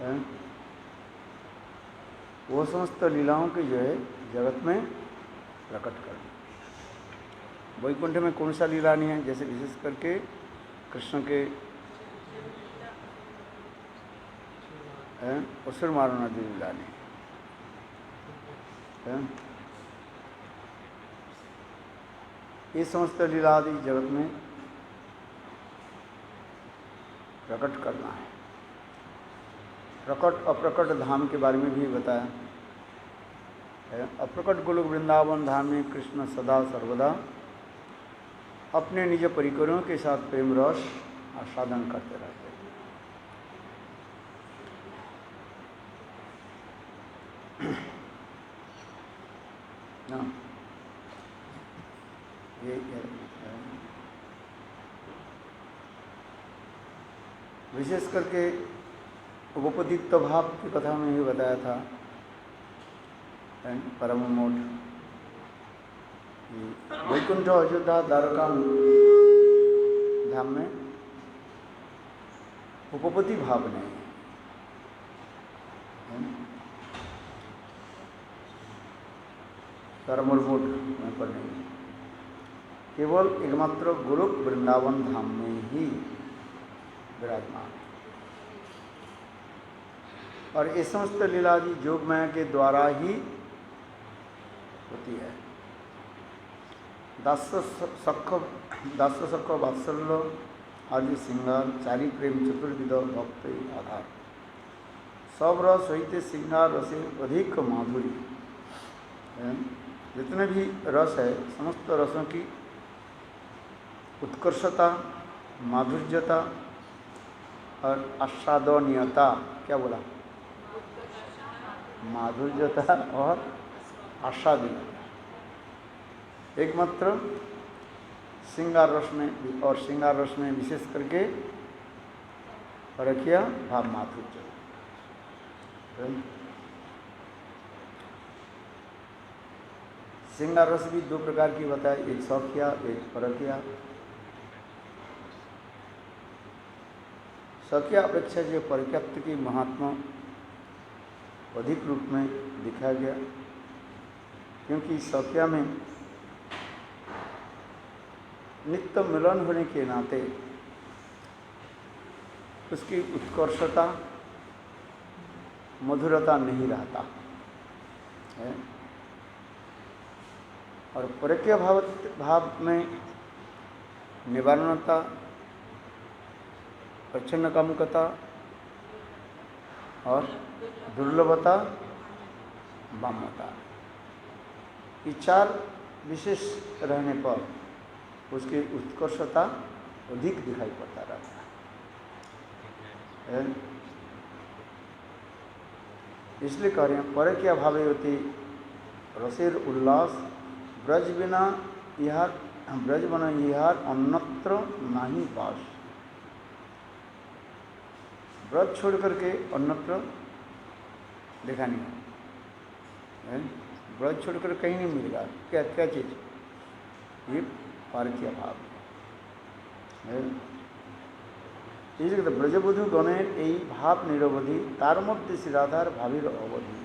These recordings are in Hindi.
है? वो समस्त लीलाओं की जो है जगत में प्रकट करना। वैकुंठ में कौन सा लीला नहीं है? जैसे विशेष करके कृष्ण के असुर मारना आदि लीला नहीं है। ये समस्त लीला आदि जगत में प्रकट करना है। प्रकट अप्रकट धाम के बारे में भी बताया है। अप्रकट गोलोक वृंदावन धाम में कृष्ण सदा सर्वदा अपने निज परिकरों के साथ प्रेम रस आस्वादन करते रहते हैं। ये विशेष करके उपपदित्व भाव की कथा में ही बताया था परम मोठ वैकुंठ अयोध्या द्वारका धाम में उपपति भाव नहीं है। परम मोठ में पर नहीं, केवल एकमात्र गोलोक वृंदावन धाम में ही विराजमान। और ये समस्त लीलादि जोग माया के द्वारा ही होती है। दास सख वात्सल्य आदि श्रृंगार चारि प्रेम चतुर्विध भक्त आधार सब रस होते श्रृंगार रसे अधिक माधुरी। जितने भी रस है समस्त रसों की उत्कर्षता माधुर्यता और आस्वादनीयता, क्या बोला, माधुर्यता और आस्वादनीयता एकमात्र श्रृंगार रस में, और श्रृंगार रस में विशेष करके परखिया भाव माधुर्य। श्रृंगार रस भी दो प्रकार की बताए, एक सौख्या एक परखिया। सौख्या अपेक्षा जो परित्यक्त की महात्मा अधिक रूप में दिखाया गया, क्योंकि सौख्या में नित्य मिलन होने के नाते उसकी उत्कर्षता मधुरता नहीं रहता है। और परकीय भाव में निवारणता, प्रच्छन्न कामुकता और दुर्लभता, वामता, ये चार विशेष रहने पर उसकी उत्कर्षता अधिक दिखाई पड़ता रहता है। इसलिए कह रहे हैं परकीय भावे होती रसेर उल्लास ब्रज बिना इहार, ब्रज बना इहार अन्यत्र नहीं पास। ब्रज छोड़ करके अन्यत्र देखा नहीं है। ब्रज छोड़कर कहीं नहीं मिलेगा। क्या क्या चीज़? ये पारकीय भाव है। इसलिए ब्रजबधु गणेर यही भाव निरवधि तार मध्य सिराधार भावीर अवधि।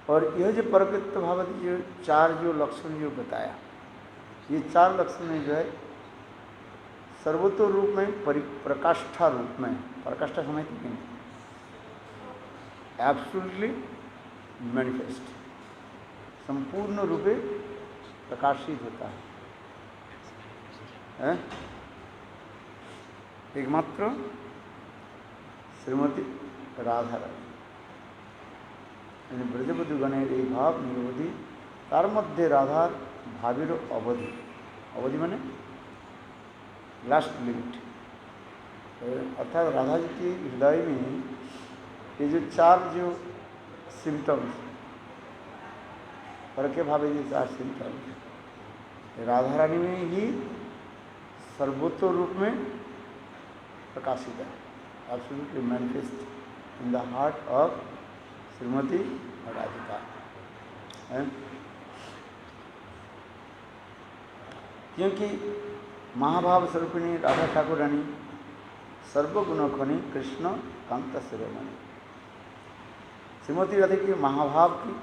और यह जो परकृत भाव जो चार जो लक्षण जो बताया, ये चार लक्षण जो है सर्वतो रूप में प्रकाष्ठा रूप में, प्रकाष्ठा समझते हैं, एब्सोल्युटली मैनिफेस्ट, संपूर्ण रूपे प्रकाशित होता है। एकमात्र श्रीमती राधा रानी ब्रजबधु गणेर भाव निरवधि तार मध्य राधार भावीर अवधि। अवधि माने लास्ट लिमिट, अर्थात राधा जी की हृदय में ये जो चार जो सिम्टम्स, परके भावे जो चार सिम्टम्स राधा रानी में ही सर्वोत्तम रूप में प्रकाशित है, absolutely manifest in the heart of Shrimati Radhika है। क्योंकि महाभाव स्वरूपिणी राधा ठाकुर रानी सर्वगुण खनि कृष्ण कांत शिरोमणि। श्रीमती राधे के महाभाव की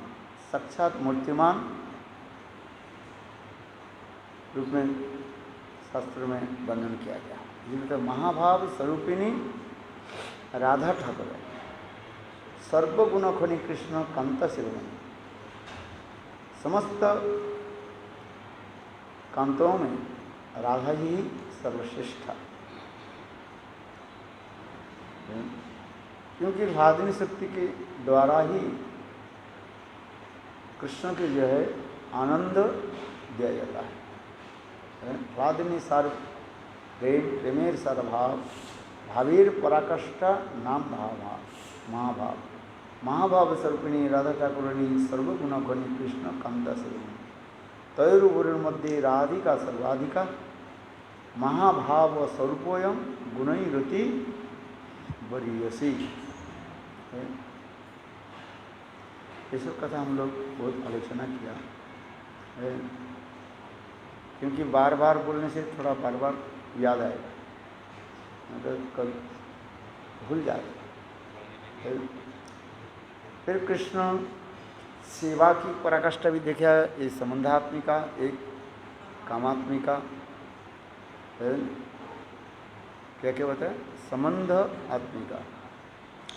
साक्षात मूर्तिमान रूप में शास्त्र में वर्णन किया गया। जिनमें तो महाभाव स्वरूपिणी राधा ठाकुर है, सर्वगुण खनि कृष्ण कांत शिरोमणि। समस्त कांतों में राधा ही सर्वश्रेष्ठ, क्योंकि राधिनी शक्ति के द्वारा ही कृष्ण के जो है आनंद दिया जाता है। राधिनी सार प्रेम प्रेमेर सार भाव भावीर पराकष्ट नाम भाव महाभाव। महाभाव स्वरूपिणी राधा ठाकुरानी सर्वगुण खनि कृष्ण कांता शिरोमणि। तयोरुभयोर मध्ये राधिका सर्वाधिका महाभाव स्वरूपोयम गुणैरति वरीयसी। ये सब कथा हम लोग बहुत आलोचना किया है, क्योंकि बार बार बोलने से थोड़ा बार बार याद आएगा, मतलब कल भूल जाएगा। फिर कृष्ण सेवा की पराकाष्ठा भी देखा, एक संबंधात्मिका एक कामात्मिका है। क्या क्या बताए? संबंध आत्मिका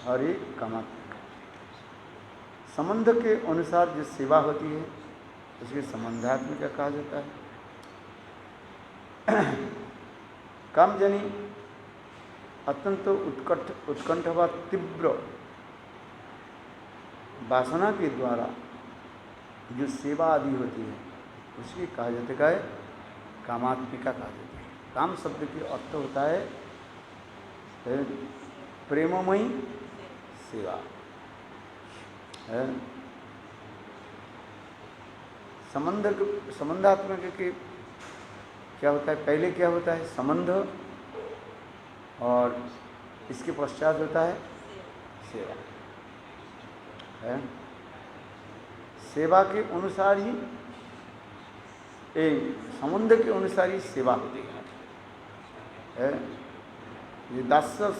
और एक कामात्मिका। संबंध के अनुसार जो सेवा होती है उसके संबंधात्मिका कहा जाता है। कामजनी अत्यंत उत्कंठ व तीव्र वासना के द्वारा जो सेवा आदि होती है उसकी कहा जाता है कामात्मिका कहा जाता है। काम शब्द की अर्थ होता है प्रेममयी सेवा है। संबंधात्मक के क्या होता है? पहले क्या होता है? संबंध, और इसके पश्चात होता है सेवा है। सेवा के अनुसार ही संबंध के अनुसार ही सेवा होती है। ये दास्य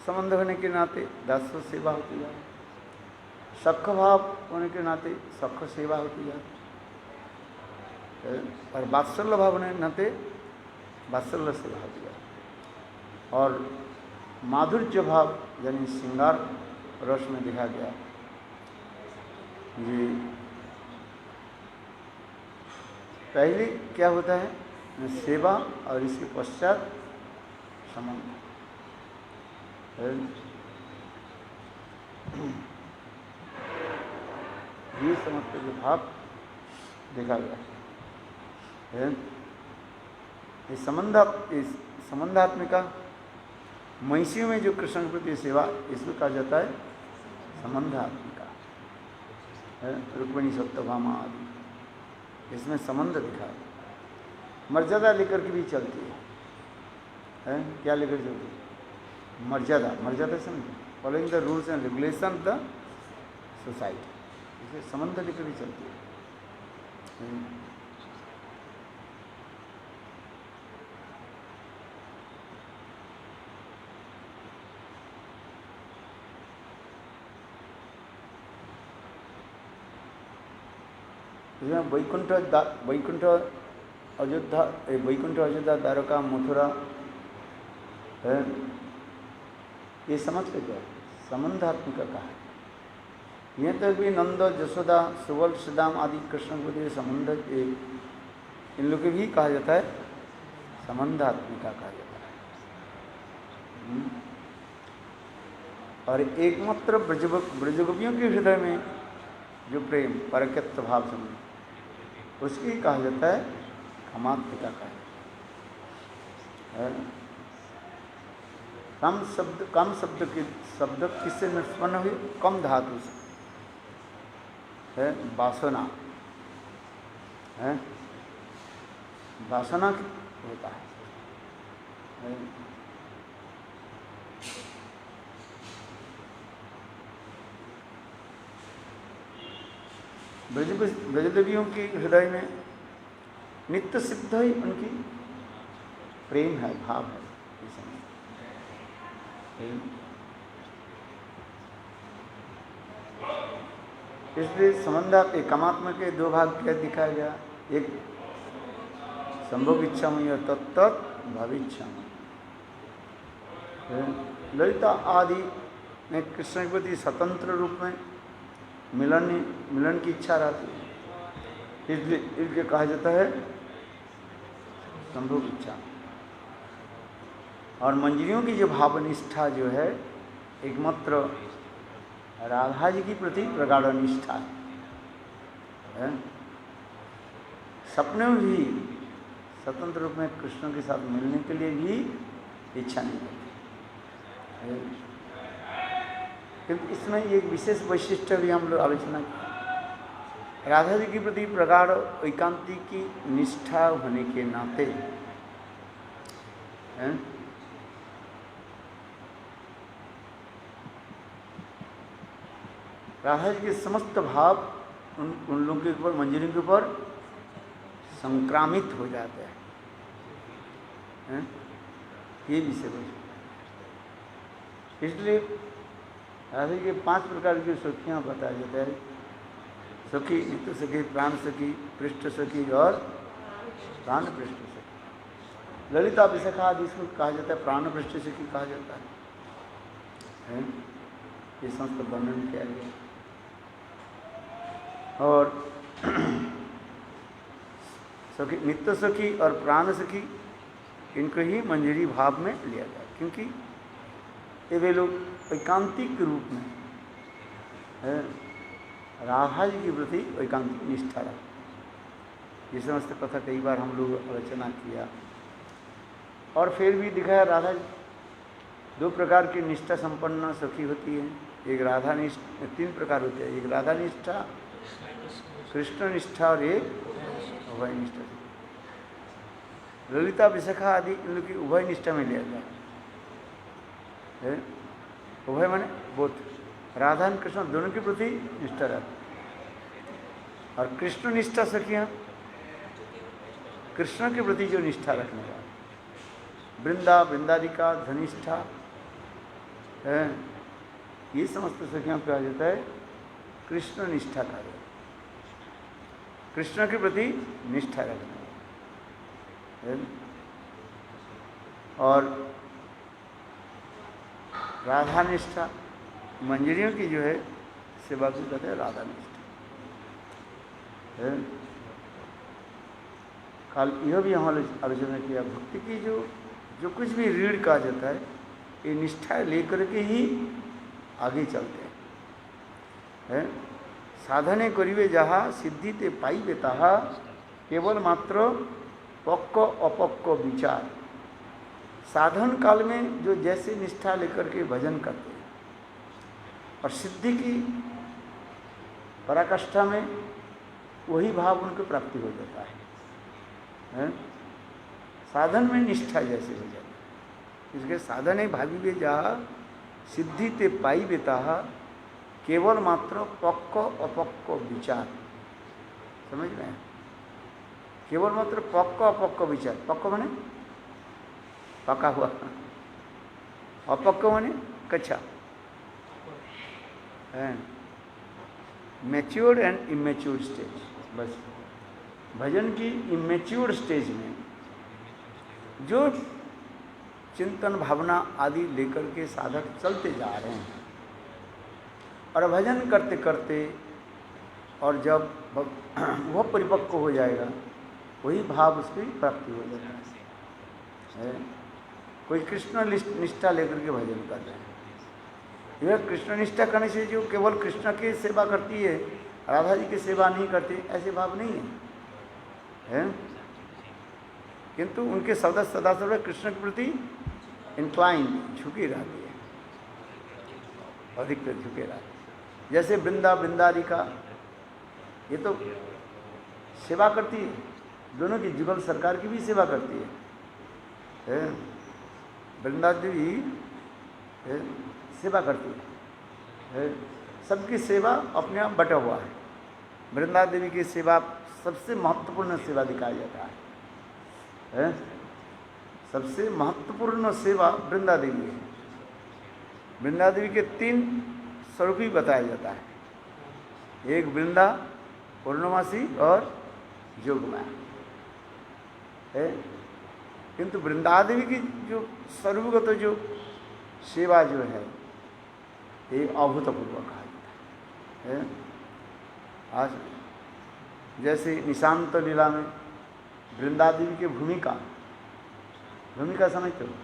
संबंध होने के नाते दास्य सेवा होती है, सख्य भाव होने के नाते सख्य सेवा होती है, और वात्सल्य भाव होने के नाते वात्सल्य सेवा होती है, और माधुर्य भाव यानी श्रृंगार रस में देखा गया ये पहले क्या होता है? सेवा, और इसके पश्चात संबंध। ये समस्त जो भाव देखा गया है, ये संबंधात्मिका महिषियों में जो कृष्ण के प्रति सेवा, इसको कहा जाता है संबंधात्मिका है। रुक्मिणी सत्यभामा आदि इसमें संबंध दिखा, मर्यादा लेकर के भी चलती है। क्या लेकर चलती है? मर्यादा। मर्यादा समझे, following the rules and regulation of the society, इसे संबंध लेकर भी चलती है। वैकुंठ अयोध्या द्वारका मथुरा है, ये समझ के क्या संबंधात्मक कहा है। यह तक भी नंद जसोदा सुवल सुदाम आदि कृष्ण को संबंध इन लोग के भी कहा जाता है संबंधात्मिका कहा जाता है। और एकमात्र ब्रजगोपियों के हृदय में जो प्रेम परकत्व भाव संबंध, उसकी कहा जाता है कामात्मिका का है। कम शब्द किससे निष्पन्न हुई? कम धातु से है, वासना है, वासना होता है। ब्रजदेवियों के हृदय में नित्य सिद्ध ही उनकी प्रेम है, भाव है। इसलिए संबंध कामात्मा के दो भाग क्या दिखाया गया, एक संभोग इच्छा में और तत्त भाविच्छा में। ललिता आदि में कृष्ण के प्रति स्वतंत्र रूप में मिलन की इच्छा रहती है, इसलिए इसलिए कहा जाता है संभोग इच्छा। और मंजरियों की जो भावनिष्ठा जो है एकमात्र राधा जी के प्रति प्रगाढ़ निष्ठा है। सपने में भी स्वतंत्र रूप में कृष्ण के साथ मिलने के लिए भी इच्छा नहीं करती। किंतु इसमें एक विशेष वैशिष्ट्य भी हम लोग आलोचना की। राधा जी के प्रति प्रगाढ़ एकांतिक की निष्ठा होने के नाते राधा जी के समस्त भाव उन लोगों के ऊपर, मंजरी के ऊपर संक्रामित हो जाते हैं। ये विषय है। इसलिए राधा जी के 5 प्रकार की सखियाँ बताया जाता है। सखी, नित्य सखी, प्राण सखी, पृष्ठ सखी और प्राण पृष्ठ सखी। ललिता विशाखा आदि इसको कहा जाता है, प्राण पृष्ठ सखी कहा जाता है। ये संस्कृत वर्णन किया गया। और सखी, नित्य सखी और प्राण सखी, इनको ही मंजरी भाव में लिया जाए, क्योंकि ये वे लोग एकांतिक रूप में राधा जी के प्रति एकांतिक निष्ठा रखते। ये समस्त कथा कई बार हम लोग आलोचना किया। और फिर भी दिखाया राधा 2 प्रकार की निष्ठा संपन्न सखी होती है। एक राधा निष्ठा, 3 प्रकार होते हैं। एक राधा निष्ठा, कृष्ण निष्ठा और एक उभय निष्ठा। ललिता विशाखा आदि इन लोग की उभय निष्ठा में लिया जाए। उभय माने बोथ, राधा और कृष्ण दोनों के प्रति निष्ठा रहती। और कृष्ण निष्ठा सखियाँ कृष्ण के प्रति जो निष्ठा रखने वाले, वृंदा, वृंदारिका, धनिष्ठा, ये समस्त सखियाँ कहा जाता है कृष्ण निष्ठा का। कृष्ण के प्रति निष्ठा रखना। और राधा निष्ठा, मंजरियों की जो है सेवा को कहते हैं राधा निष्ठा। कल यह भी हम आलोचना किया, भक्ति की जो कुछ भी रीढ़ कहा जाता है, ये निष्ठा लेकर के ही आगे चलते हैं। साधने करिवे जहा सिद्धि ते पाइबे ताहा, केवल मात्र पक्क अपक्क विचार। साधन काल में जो जैसे निष्ठा लेकर के भजन करते हैं और सिद्धि की पराकाष्ठा में वही भाव उनको प्राप्ति हो जाता है। साधन में निष्ठा जैसे हो जाती है, इसके साधने भाविवे जहा सिद्धि ते पाइबे ताहा, केवल मात्र पक्क अपक्क विचार। समझ रहे हैं? केवल मात्र पक्क अपक्क विचार। पक्क माने पका हुआ, अपक्क माने कच्चा। Matured and immatured stage. बस भजन की इमेच्योर्ड स्टेज में जो चिंतन भावना आदि लेकर के साधक चलते जा रहे हैं, और भजन करते करते और जब वह परिपक्व हो जाएगा, वही भाव उसकी प्राप्ति हो जाता है। कोई कृष्ण निष्ठा लेकर के भजन कर रहे हैं, यह कृष्ण निष्ठा करने से जो केवल कृष्ण की सेवा करती है, राधा जी की सेवा नहीं करती, ऐसे भाव नहीं है। किंतु उनके सदस्य सदा सर्वदा कृष्ण के प्रति इंक्लाइन, झुकी रहती है, अधिकतर झुके रहती है। जैसे वृंदा, वृंदारिका, ये तो सेवा करती है, दोनों की, जुगल सरकार की भी सेवा करती है। वृंदा देवी सेवा करती है, सबकी सेवा अपने आप बटा हुआ है। वृंदा देवी की सेवा सबसे महत्वपूर्ण सेवा दिखाया जाता है। सबसे महत्वपूर्ण सेवा वृंदा देवी वृंदा देवी के 3 स्वरूप ही बताया जाता है, एक वृंदा, पूर्णमासी और जोगमाया है। किंतु वृंदा देवी की जो स्वरूपगत जो सेवा जो है ये अभूतपूर्व कहा जाता है। आज जैसे निशांत लीला में वृंदा देवी की भूमिका समझते हो,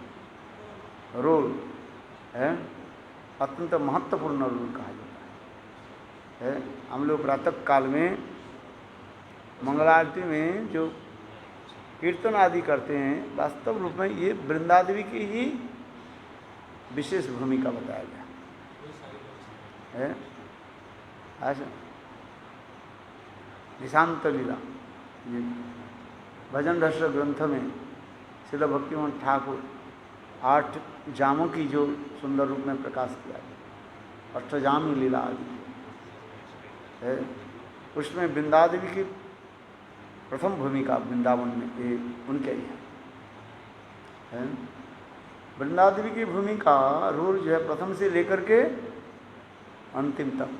रोल है, अत्यंत महत्वपूर्ण रोल कहा जाता है। हम लोग प्रातः काल में मंगलारती में जो कीर्तन आदि करते हैं, वास्तव रूप में ये वृंदा देवी की ही विशेष भूमिका बताया गया है। आज निशांत लीला ये भजन रस ग्रंथ में श्रील भक्तिमोहन ठाकुर 8 जामों की जो सुंदर रूप में प्रकाश किया गया, अष्टजामी लीला आदि है, उसमें वृंदा देवी की प्रथम भूमिका वृंदावन में ये उनके ही है। वृंदा देवी की भूमिका रोल जो है प्रथम से लेकर के अंतिम तक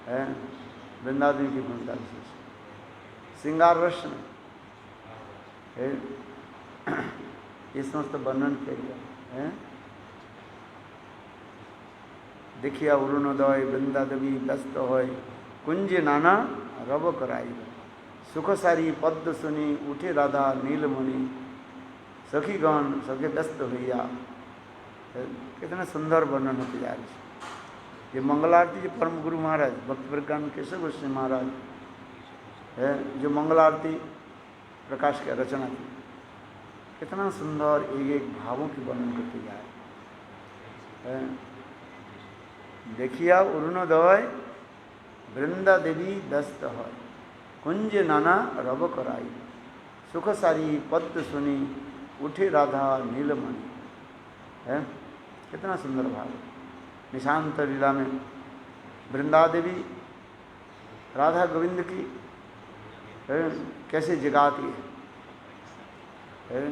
है। वृंदा देवी की भूमिका विशेष श्रृंगार रस में है, ये समस्त वर्णन किया गया है। देखिया अरुणोदय वृंदा देवी व्यस्त होय, कुंज नाना रब कराई, सुख सारी पद्म सुनी उठे राधा नीलमणि, सखीगण सखे व्यस्त भैया। कितना सुंदर वर्णन होते जा रही है। ये मंगल आरती जो परम गुरु महाराज भक्त प्रज्ञान केशव गोस्वामी महाराज है, जो मंगल आरती प्रकाश की रचना थी, कितना सुंदर एक एक भावों की वर्णन करते जा रहे हैं। देखिया अरुणोदय वृंदा देवी व्यस्त है, कुंज नाना रब कराई, सुख सारी पद्म सुनी उठे राधा नीलमणि है। कितना सुंदर भाव। निशांत लीला में वृंदा देवी राधा गोविंद की कैसे जगाती है।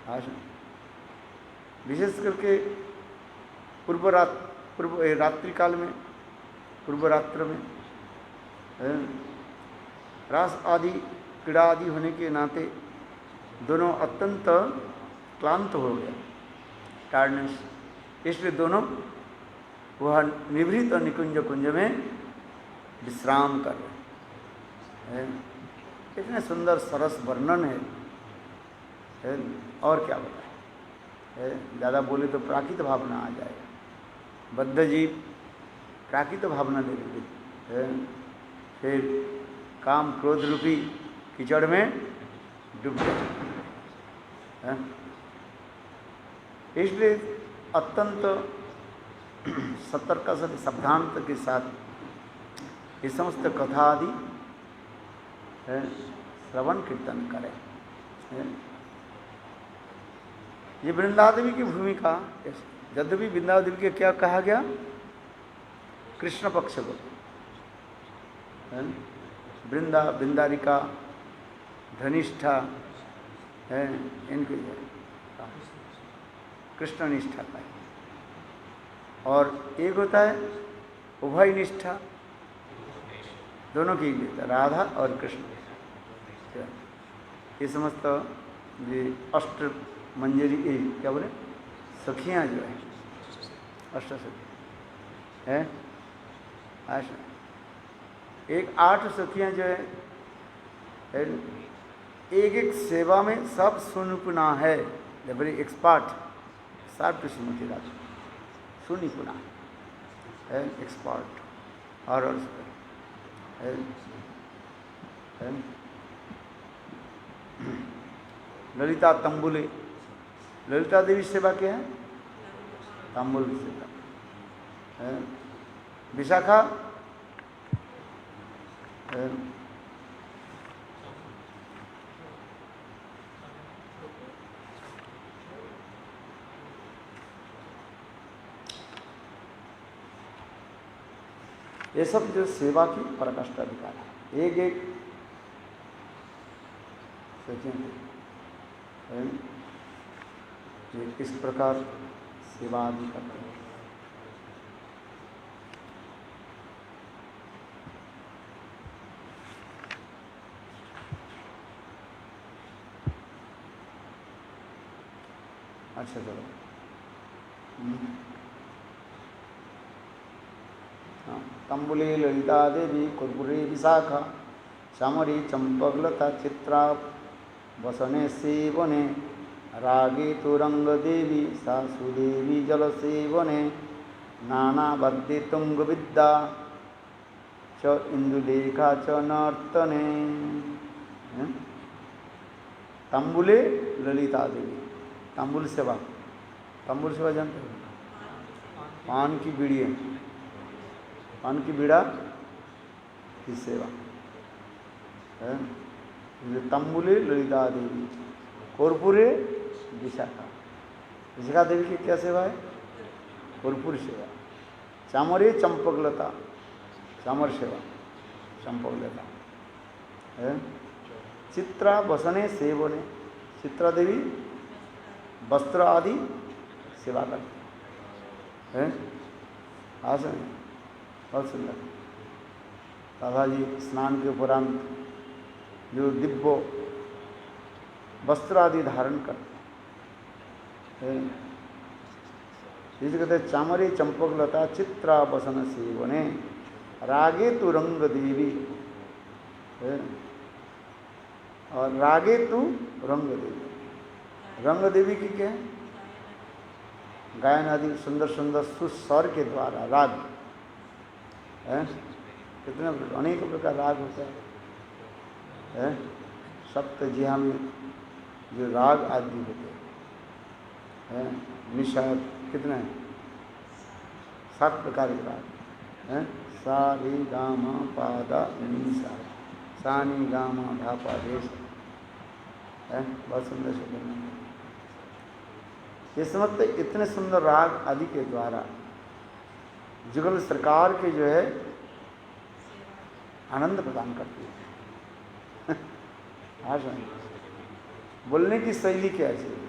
आज विशेष करके रात्रि काल में, पूर्व रात्र में रास आदि क्रीड़ा आदि होने के नाते दोनों अत्यंत क्लांत हो गया, टायर्डनेस, इसलिए दोनों वह निभृत और निकुंज कुंज में विश्राम कर रहे हैं। कितने सुंदर सरस वर्णन है। और क्या बताएं, ज़्यादा बोले तो प्राकृत भावना आ जाएगा। बद्ध जीव प्राकृत भावना ले लेते, फिर काम क्रोध रूपी कीचड़ में डूब गए। इसलिए अत्यंत सतर्क से सावधानता के साथ ये समस्त कथा आदि श्रवण कीर्तन करें। ये वृंदा देवी की भूमिका, यद्यपि वृंदा देवी के क्या कहा गया, कृष्ण पक्ष को वृंदा, वृंदारिका, धनिष्ठा है, इनके कृष्ण निष्ठा का है। और एक होता है उभय निष्ठा, दोनों की राधा और कृष्ण। ये समस्त ये अष्ट मंजरी, क्या बोले, सखियाँ जो है, अष्ट सखी है। एक 8 सखियाँ जो है, एक एक सेवा में सब सुनिपुणा है, very expert, sharp to Shrimati Radha, सुनिपुणा है, एक्सपर्ट और है। ललिता तंबुले, ललिता देवी सेवा क्या है, तांबुल सेवा है। विशाखा है, ये सब जो सेवा की पराकाष्ठा अधिकार है। एक एक ये किस प्रकार सेवा आदि करते हैं। अच्छा चलो, तंबुली ललिता देवी कर्पूरी विशाखा श्यामरी चंपकलता चित्रा वसने सेवने रागे तुरंग देवी सा सुदेवी जल सेवने नानाबद्धि तुंग विद्या च इंदुलेखा च नर्तने। तंबुले ललिता देवी, तांबुल सेवा, तांबुल सेवा जानते हो? पान की बीड़ी, पान की बीड़ा की सेवा है। तंबुले ललिता देवी कर्पूरे विशाखा, विशाखा देवी की क्या सेवा है? कर्पूर सेवा। चामरे चंपकलता, चामर सेवा, चंपकलता है। चित्रा बसने सेवने, चित्रा देवी वस्त्र आदि सेवा करते हैं। आसन बहुत सुंदर। राधा जी स्नान के उपरांत जो दिव्य वस्त्र आदि धारण करते हैं, जिसे कहते हैं चामरी चंपकलता चित्रा बसन सेवने रागे तु रंग देवी है। और रागे तु रंग देवी, रंग देवी की क्या है? गायन आदि सुंदर सुंदर सुस्वर के द्वारा राग है। कितने अनेक प्रकार राग होता है। सप्त जिहा में जो राग आदि होते हैं, निषाद कितने हैं? 7 प्रकार के राग हैं। सा रे गा मा पा दा नी सा, सा नी गा मा धा पा दे है। बहुत सुंदर सुंदर ये समझते इतने सुंदर राग आदि के द्वारा जुगल सरकार के जो है आनंद प्रदान करती है। आज बोलने की शैली क्या चाहिए?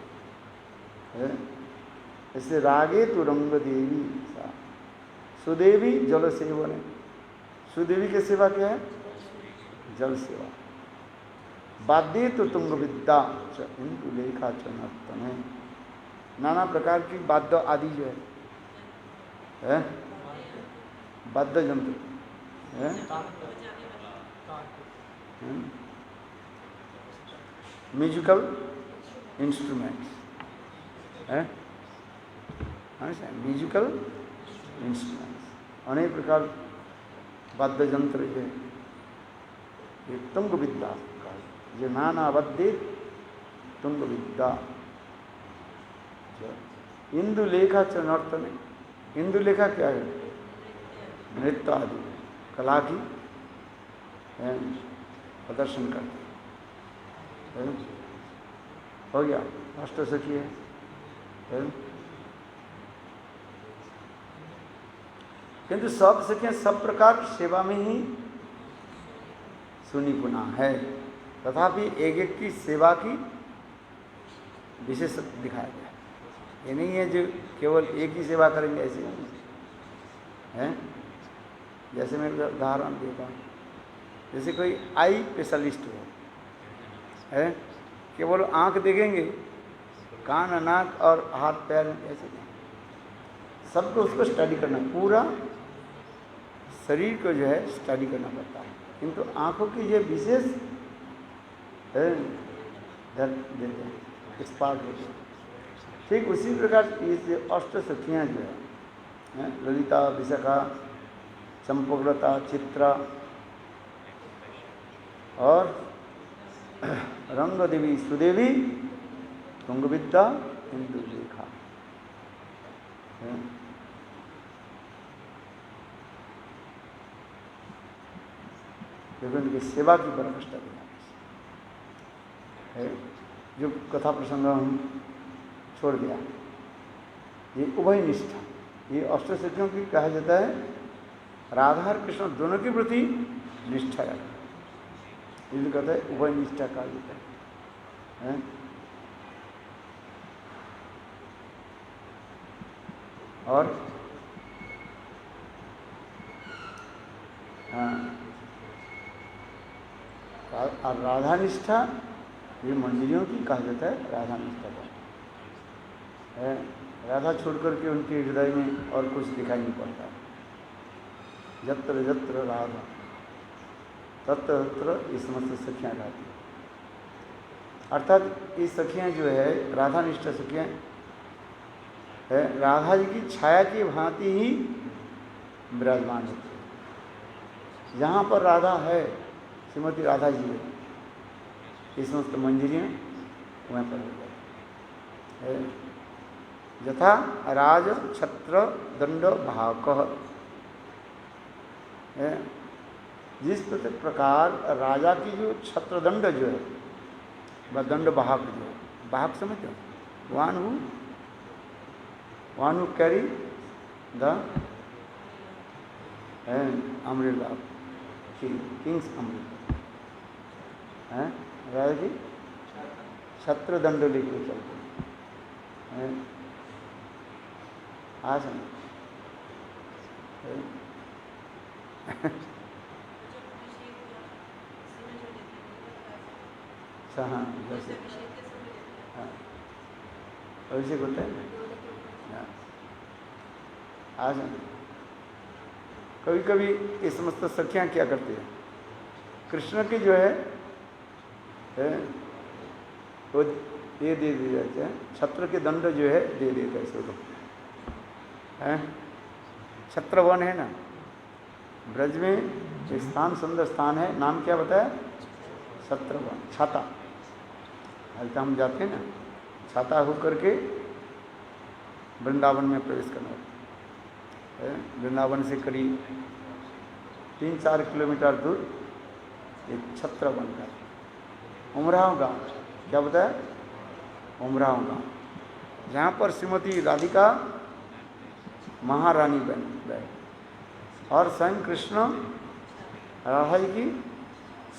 इसलिए रागे तु रंग देवी सा सुदेवी जल सेवन। सुदेवी की सेवा क्या है? जल सेवा। वाद्य तो तुंग विद्या च इंदु लेखा च नर्तने, नाना प्रकार की वाद्य आदि जो है वाद्य यंत्र है। म्यूजिकल इंस्ट्रूमेंट्स है, म्यूजिकल इंस्ट्रूमेंट्स अनेक प्रकार वाद्य यंत्र जो ये तुंग विद्या का, ये नाना वाद्य तुंग विद्या। इंदु लेखा च नर्तने, इंदु लेखा क्या है? नृत्य आदि कला की प्रदर्शन करते हैं। हो गया अष्ट सखी है। किंतु सब सखियां सब प्रकार सेवा में ही सुनिपुणा है, तथापि एक एक की सेवा की विशेष दिखाया गया। ये नहीं है जो केवल एक ही सेवा करेंगे, ऐसे नहीं है। जैसे मैं उदाहरण देता हूँ, जैसे कोई आई स्पेशलिस्ट हो है, केवल आंख देखेंगे, कान नाक और हाथ पैर ऐसे नहीं, सबको उसको स्टडी करना, पूरा शरीर को जो है स्टडी करना पड़ता है। किंतु आंखों की ये विशेष देते हैं, एक्सपर्ट होते हैं। ठीक उसी प्रकार ये अष्ट सखियाँ जो है ललिता, विशाखा, चंपकलता, चित्रा और रंग देवी, सुदेवी, तुंग विद्या, इंदु लेखा। देखो इनकी सेवा की पराकाष्ठा है। जो कथा प्रसंग हम छोड़ दिया, ये उभय निष्ठा, ये अष्ट सिद्धियों की कहा जाता है राधा और कृष्ण दोनों के प्रति निष्ठा है, इसलिए कहते हैं उभय निष्ठा कहा जाता है। और हाँ, और राधा निष्ठा ये मंजरियों की कहा जाता है राधा निष्ठा का है। राधा छोड़ करके उनके हृदय में और कुछ दिखाई नहीं पड़ता। यत्र यत्र राधा तत्र तत्र ये समस्त सखियाँ गाती। अर्थात ये सखियाँ जो है राधा निष्ठा सखियाँ है, राधा जी की छाया की भांति ही विराजमान होती है। जहाँ पर राधा है, श्रीमती राधा जी है, ये समस्त मंजरियाँ वहाँ पर हो जाती है। यथा राज छत्र दंड भाकः, जिस प्रकार राजा की जो छत्रदंड जो है वह दंड वाहक जो है, वाहक समझते हो, one who carry the Amrita, Kings Amrita है, राजा की छत्रदंड लेकर चलते हैं। आज हाँ जैसे हाँ अभिषेक होता है ना। आज कभी कभी ये समस्त सखियाँ क्या करती है, कृष्ण की जो है वो ये दे दिए जाते हैं, छत्र के दंड जो है दे देते हैं इसको है। छत्रवन है ना, ब्रज में एक स्थान, सुंदर स्थान है, नाम क्या बताया, छत्रवन, छाता। हल्का हम जाते हैं ना, छाता होकर के वृंदावन में प्रवेश करना है। वृंदावन से करीब 3-4 किलोमीटर दूर एक छत्रवन का उमराव गांव, क्या बताया, उमराव गांव, जहाँ पर श्रीमती राधिका महारानी बन गए और स्वयं कृष्ण राधा जी की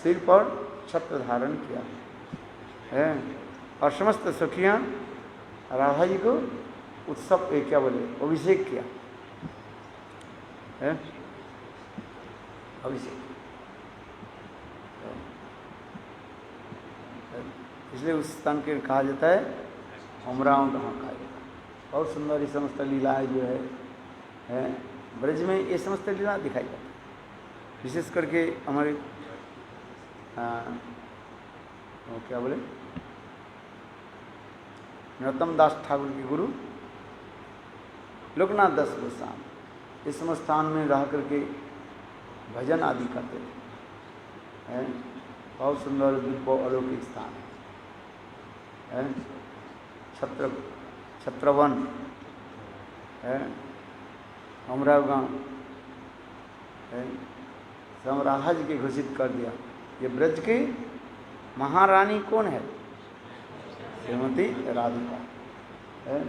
सिर पर छत्र धारण किया है और समस्त सखियाँ राधा जी को उत्सव क्या बोले, अभिषेक किया है, अभिषेक। इसलिए उस स्थान के कहा जाता है उमराव गाँव कहा जाता है। बहुत सुंदर ये समस्त लीलाएँ जो है ब्रज में ये समस्त लीला दिखाई जाती है। विशेष करके हमारे वो क्या बोले, नरोत्तम दास ठाकुर के गुरु लोकनाथ दास गोस्वामी इस स्थान में रह करके भजन आदि करते थे। बहुत सुंदर दिव्य अलौकिक स्थान है। छत्रवन है, उमराव गांव है, सब राधा जी के घोषित कर दिया। ये ब्रज की महारानी कौन है, श्रीमती राधिका है।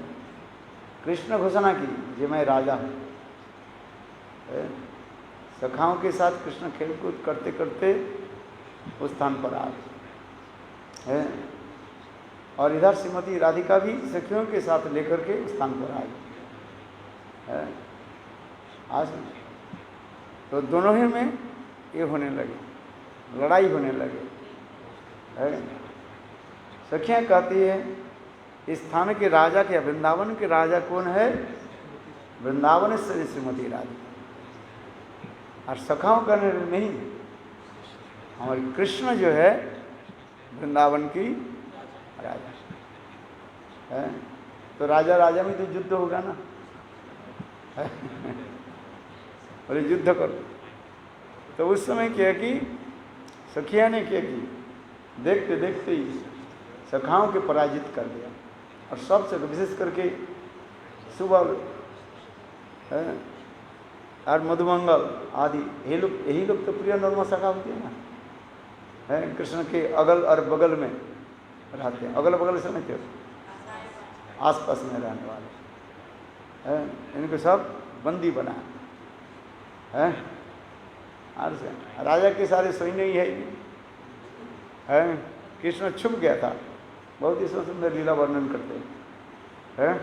कृष्ण घोषणा की जे मैं राजा हूँ। सखाओं के साथ कृष्ण खेलकूद करते करते उस स्थान पर आ गए है और इधर श्रीमती राधिका भी सखियों के साथ लेकर के उस स्थान पर आ गई है। आज तो दोनों ही में ये होने लगे, लड़ाई होने लगे है। सखियाँ कहती है इस स्थान के राजा के, वृंदावन के राजा कौन है, वृंदावन से श्रीमती राधिका। और सखाओं का नहीं, हमारे कृष्ण जो है वृंदावन की राजा है। तो राजा राजा में तो युद्ध होगा ना, बोले युद्ध करो। तो उस समय क्या कि सखिया ने क्या की, देखते देखते ही सखाओं के पराजित कर दिया। और सबसे विशेष करके सुबल और मधुमंगल आदि यही लोग तो प्रिय नॉर्मल सखा होती है ना, है कृष्ण के अगल और बगल में रहते हैं। अगल बगल समझते हो, आसपास में रहने वाले हैं, इनको सब बंदी बना है। और राजा के सारे सैन्य ही है। कृष्ण छुप गया था, बहुत ही सुंदर लीला वर्णन करते हैं।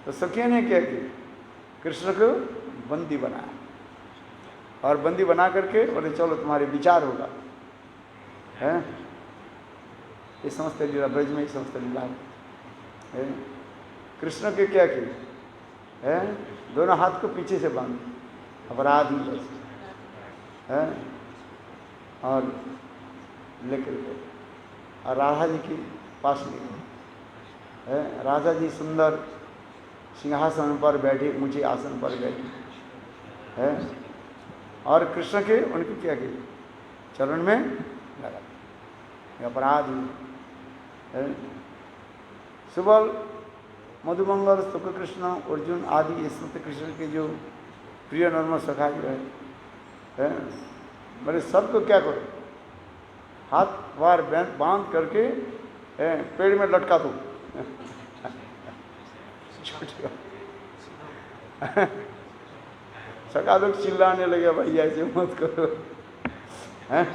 तो सखिया ने क्या की, कृष्ण को बंदी बनाया, और बंदी बना करके बोले चलो तुम्हारे विचार होगा, है ये समस्त लीला ब्रज में, ये समस्त लीला है। कृष्ण के क्या किए है, दोनों हाथ को पीछे से बांध, अपराध ही बस है, और लेकर के और राधा जी के पास ले गए है। राधा जी सुंदर सिंहासन पर बैठे, ऊंचे आसन पर बैठे है, और कृष्ण के उनके क्या किए, चरण में लगा, अपराध है। सुबल, मधुमंगल, शुक्ल कृष्ण, अर्जुन आदि ये सब कृष्ण के जो प्रिय नॉर्मल सखा जो है बोले सबको क्या करो, हाथ वार बांध करके पेड़ में लटका दो। सका लोग चिल्लाने लगे भाई ऐसे मत करो हैं।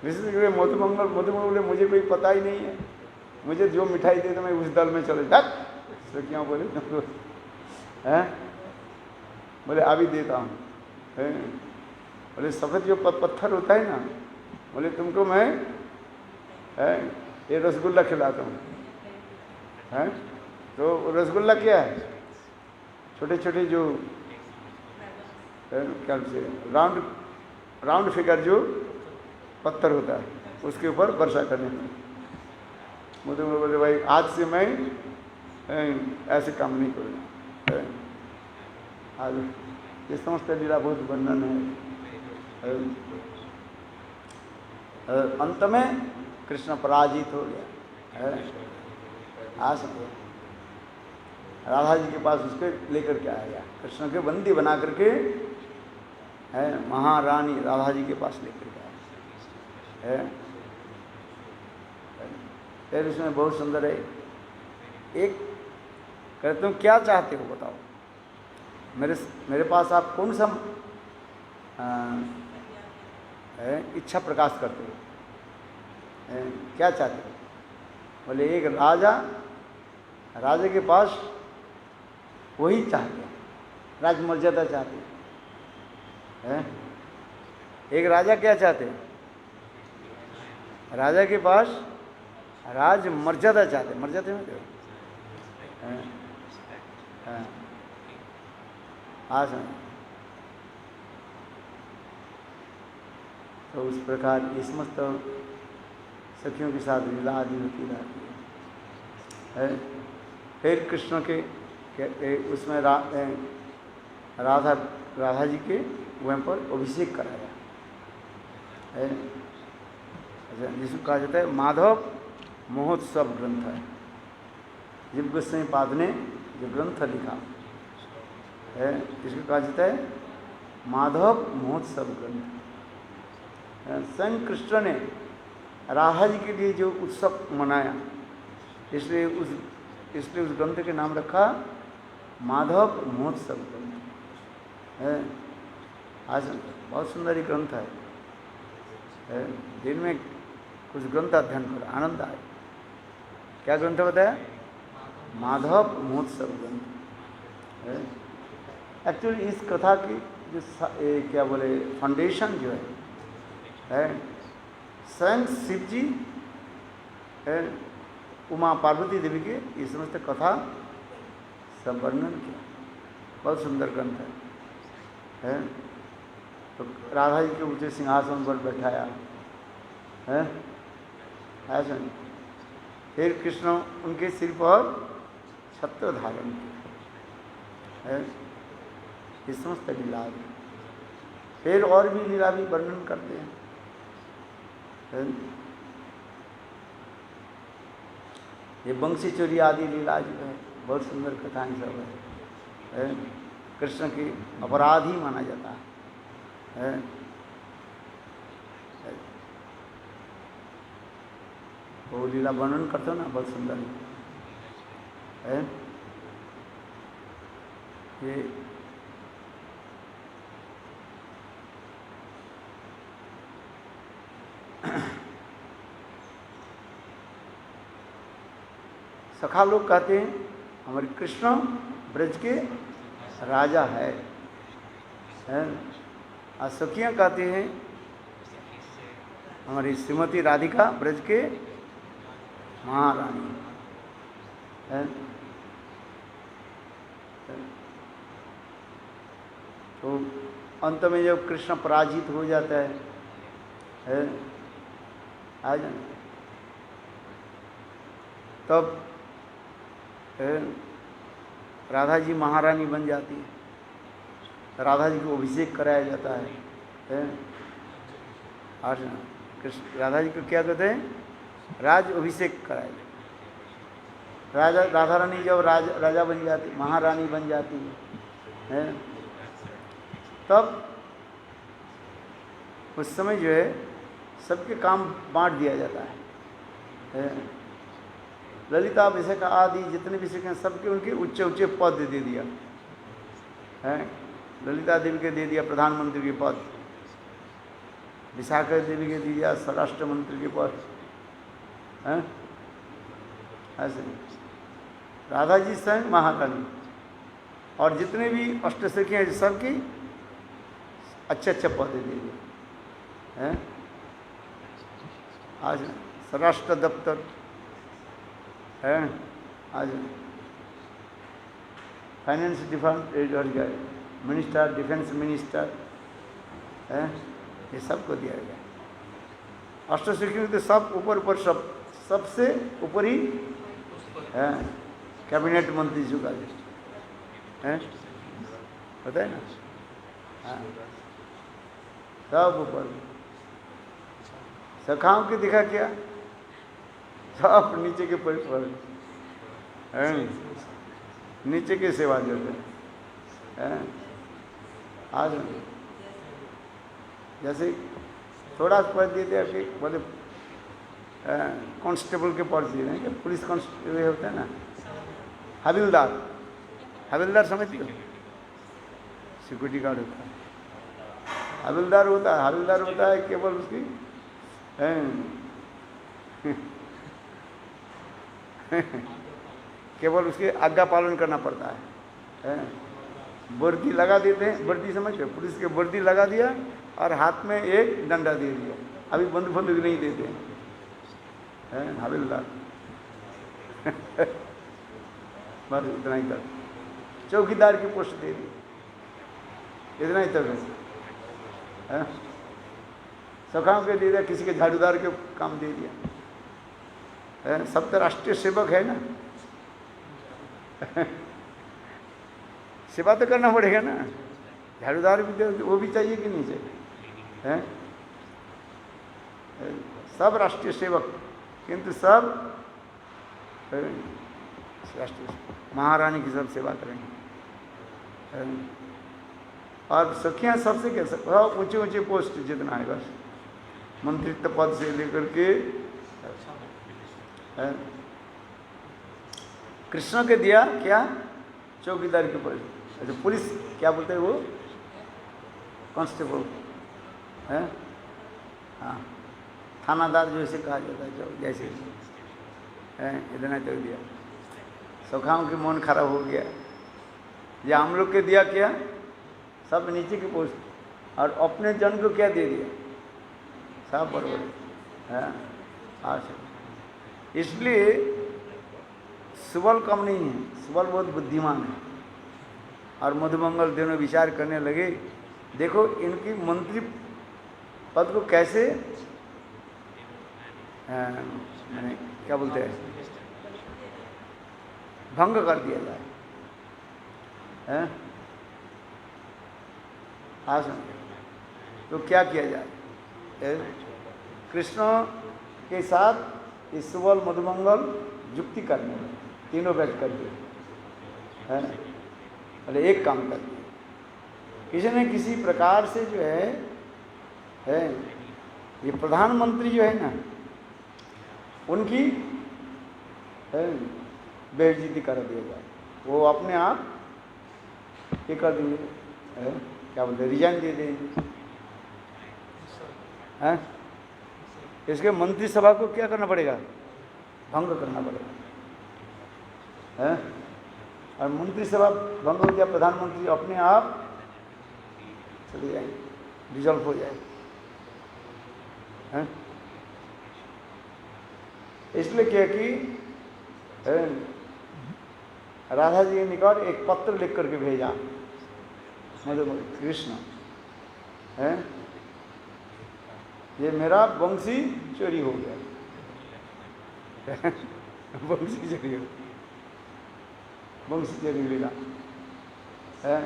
विशेष मधुमंगल बोले मुझे कोई पता ही नहीं है, मुझे जो मिठाई दे तो मैं उस दल में चले जा। तो क्यों बोले हैं, बोले अभी देता हूँ। बोले सफेद जो पत्थर होता है ना, बोले तुमको मैं ये रसगुल्ला खिलाता हूँ हैं। तो रसगुल्ला क्या है, छोटे छोटे जो क्या से राउंड फिगर जो पत्थर होता है उसके ऊपर वर्षा करने में। मुझे बोले भाई आज से मैं ऐसे काम नहीं करूँगा। आज ये समस्त लीला बहुत वर्णन है। अंत में कृष्ण पराजित हो गया है। आज राधा जी के पास उसके लेकर के आया, कृष्ण के बंदी बना करके है, महारानी राधा जी के पास लेकर के आया है। फिर इसमें बहुत सुंदर है, एक कहते तुम क्या चाहते हो बताओ, मेरे पास आप कौन सा इच्छा प्रकाश करते हो, क्या चाहते हो। बोले एक राजा के पास वही चाहते हैं, राजमर्यादा चाहते हैं। एक राजा क्या चाहते हैं, राजा के पास राज मर्यादा चाहते, मर्यादा में तो उस प्रकार ये समस्त सखियों के साथ लीला आदि होती रहती है। फिर कृष्ण के उसमें राधा जी के वहाँ पर अभिषेक कराया है। जिसको कहा जाता है माधव महोत्सव ग्रंथ है। जीव गोस्वामी पाद ने जो ग्रंथ लिखा है इसको कहा जाता है माधव महोत्सव ग्रंथ। स्वयं कृष्ण ने राधा जी के लिए जो उत्सव मनाया, इसलिए उस ग्रंथ के नाम रखा माधव महोत्सव ग्रंथ है। आज बहुत सुंदर ग्रंथ है। दिन में कुछ ग्रंथ अध्ययन करो, आनंद आए। क्या ग्रंथ बताया, माधव महोत्सव ग्रंथ है। एक्चुअली इस कथा की जो क्या बोले फाउंडेशन जो है स्वयं शिव जी है, उमा पार्वती देवी के ये समस्त कथा सब वर्णन किया। बहुत सुंदर ग्रंथ है। तो राधा जी के ऊंचे सिंहासन पर बैठाया है ऐसा। फिर कृष्ण उनके सिर पर छत्र धारण किया है। ये समस्त लीला। फिर और भी लीला भी वर्णन करते हैं। ये बंसी चोरी आदि लीला जो है बहुत सुंदर कथाएं सब है। कृष्ण की अपराध ही माना जाता है। वो लीला वर्णन करते हो ना, बहुत सुंदर है। ये सखा लोग कहते हैं हमारे कृष्ण ब्रज के राजा है। और सखियाँ कहती हैं हमारी श्रीमती राधिका ब्रज के महारानी है। तो अंत में जब कृष्ण पराजित हो जाता है आ जाए तब राधा जी महारानी बन जाती है। राधा जी को अभिषेक कराया जाता है। और कृष्ण राधा जी को क्या कहते हैं? राज अभिषेक कराया जाता। राधा रानी जब राजा बन जाती, महारानी बन जाती है, तब उस समय जो है सबके काम बांट दिया जाता है। ललिता अभिषेक आदि जितने भी अभिषेक हैं सबके उनके ऊंचे ऊंचे पद दे दिया है। ललिता देवी के दे दिया प्रधानमंत्री के पद, विशाखा देवी के दे दिया स्वराष्ट्र मंत्री के पद है। ऐसे राधा जी स्वयं महारानी और जितने भी अष्टसखी हैं सबकी अच्छे अच्छे पद दे दिए हैं। आज स्वराष्ट्र दफ्तर है, आज finance department minister, defence minister है, ये सबको दिया गया। अष्टसखी में तो सब ऊपर ऊपर सबसे ऊपर ही है कैबिनेट मंत्री जी का लिस्ट है, पता है ना? हाँ, सब ऊपर। सखाओं की दिखा क्या? सब नीचे के पर है, नीचे की सेवा देते हैं। आज जैसे थोड़ा पद देते हैं कि बोले कांस्टेबल के पद दिए हैं कि पुलिस कांस्टेबल होता है ना, हविलदार। हविलदार समझती हो? सिक्योरिटी गार्ड होता है, हविलदार होता है। हविलदार होता है केवल उसकी केवल उसके आज्ञा पालन करना पड़ता है। वर्दी लगा देते हैं, वर्दी समझते, पुलिस के वर्दी लगा दिया और हाथ में एक डंडा दे दिया। अभी बंदूक नहीं देते हैं हविलदार। बस इतना ही कर। चौकीदार की पोस्ट दे दी, इतना ही तक है। सखाओं के दे दिया, किसी के झाड़ूदार के काम दे दिया। सब तो राष्ट्रीय सेवक है ना। सेवा तो करना पड़ेगा ना, झाड़ूदार भी तो वो भी चाहिए कि नहीं चाहिए है? सब राष्ट्रीय सेवक, किंतु सब राष्ट्रीय महारानी की सब सेवा करेंगे। और सखियाँ सबसे कह सकते ऊंचे ऊंचे पोस्ट जितना है, बस मंत्रित्व पद से लेकर के कृष्ण के दिया क्या? चौकीदार के पद। अच्छा, पुलिस क्या बोलते हैं वो? कांस्टेबल है। हाँ, थानादार जैसे कहा जाता है, जैसे है, इतना तक दिया। सखाओं के मन खराब हो गया। या हम लोग के दिया क्या? सब नीचे की पोस्ट, और अपने जन को क्या दे दिया? सब बड़बड़ है। इसलिए सुबल कम नहीं है, सुबल बहुत बुद्धिमान है। और मधुमंगल दोनों विचार करने लगे, देखो इनकी मंत्री पद को कैसे मैंने क्या बोलते हैं भंग कर दिया जाए। हाँ, तो क्या किया जाए? कृष्ण के साथ इस सुबल मधुमंगल युक्ति करने में तीनों बैठ करके है, अरे एक काम कर दिया। किसी न किसी प्रकार से जो है ये प्रधानमंत्री जो है ना, उनकी बेइज्जती कर दिया जाए। वो अपने आप ये कर देंगे, क्या बोलते, रिजाइन दे देंगे। हैं? इसके मंत्रिसभा को क्या करना पड़ेगा? भंग करना पड़ेगा। हैं? और मंत्रिसभा भंग हो गया, प्रधानमंत्री अपने आप चले जाएंगे, डिजॉल्व हो जाएंगे। इसलिए क्या कि राधा जी के निकट एक पत्र लिख करके भेजा कृष्ण है, ये मेरा वंशी चोरी हो गया वंशी चोरी हो, वंशी चोरी लीला है।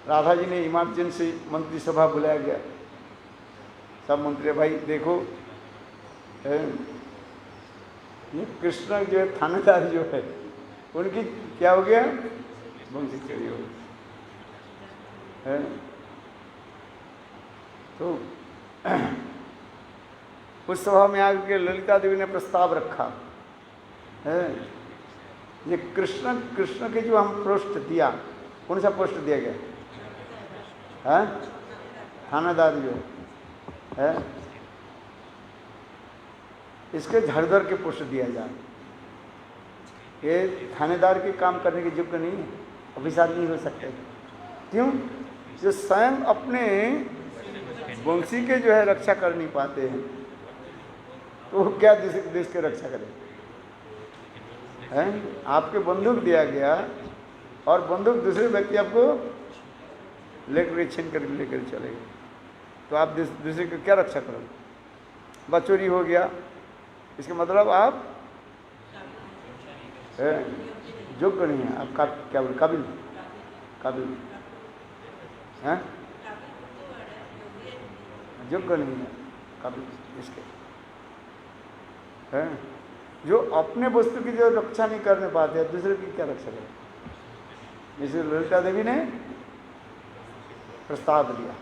राधा जी ने इमरजेंसी मंत्रिसभा बुलाया गया, सब मंत्री भाई देखो ये कृष्ण जो है थानेदार जो है उनकी क्या हो गया, वंशी चोरी हो है। तो उस सभा में आकर के ललिता देवी ने प्रस्ताव रखा है, ये कृष्ण के जो हम पोस्ट दिया, कौन सा पोस्ट दिया गया है, थानेदार जो है, इसके झड़धर के पोस्ट दिया जाए। ये थानेदार के काम करने के योग्य नहीं है, अभिशाप नहीं हो सकते। क्यों? जो स्वयं अपने वंशी के जो है रक्षा कर नहीं पाते हैं, तो वो क्या देश के रक्षा करें हैं? आपके बंदूक दिया गया और बंदूक दूसरे व्यक्ति आपको लेकर छीन कर लेकर चले गए, तो आप दूसरे की क्या रक्षा करोगे? बस चोरी हो गया, इसका मतलब आप योग्य नहीं है, आप क्या बोले, काबिल हैं, योग्य नहीं है काबिल इसके हैं। जो अपने वस्तु की जो रक्षा नहीं करने पाते हैं, दूसरे की क्या रक्षा करें? इसलिए ललिता देवी ने प्रस्ताव दिया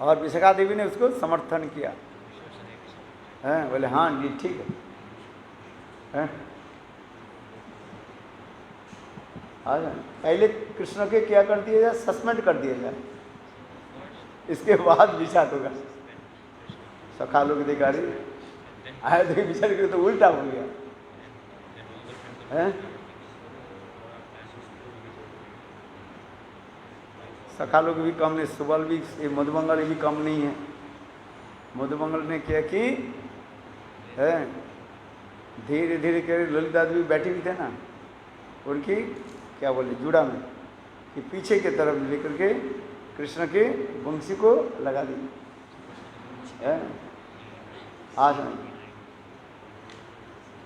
और विशाखा देवी ने उसको समर्थन किया हैं, बोले हाँ जी ठीक है। आ जाए, पहले कृष्ण के क्या कर दिया जाए, सस्पेंड कर दिया जाए, इसके बाद विचार होगा। सखा लोग अधिकारी आए थे विचार करे तो उल्टा हो गया है। सखा लोग भी कम नहीं, सुबल भी, मधुमंगल भी कम नहीं है। मधुमंगल ने क्या कि है, धीरे धीरे कर ललिता देवी बैठी हुई थे ना, उनकी क्या बोले जुड़ा में कि पीछे की तरफ लेकर के कृष्ण के वंशी को लगा दी है। आज नहीं,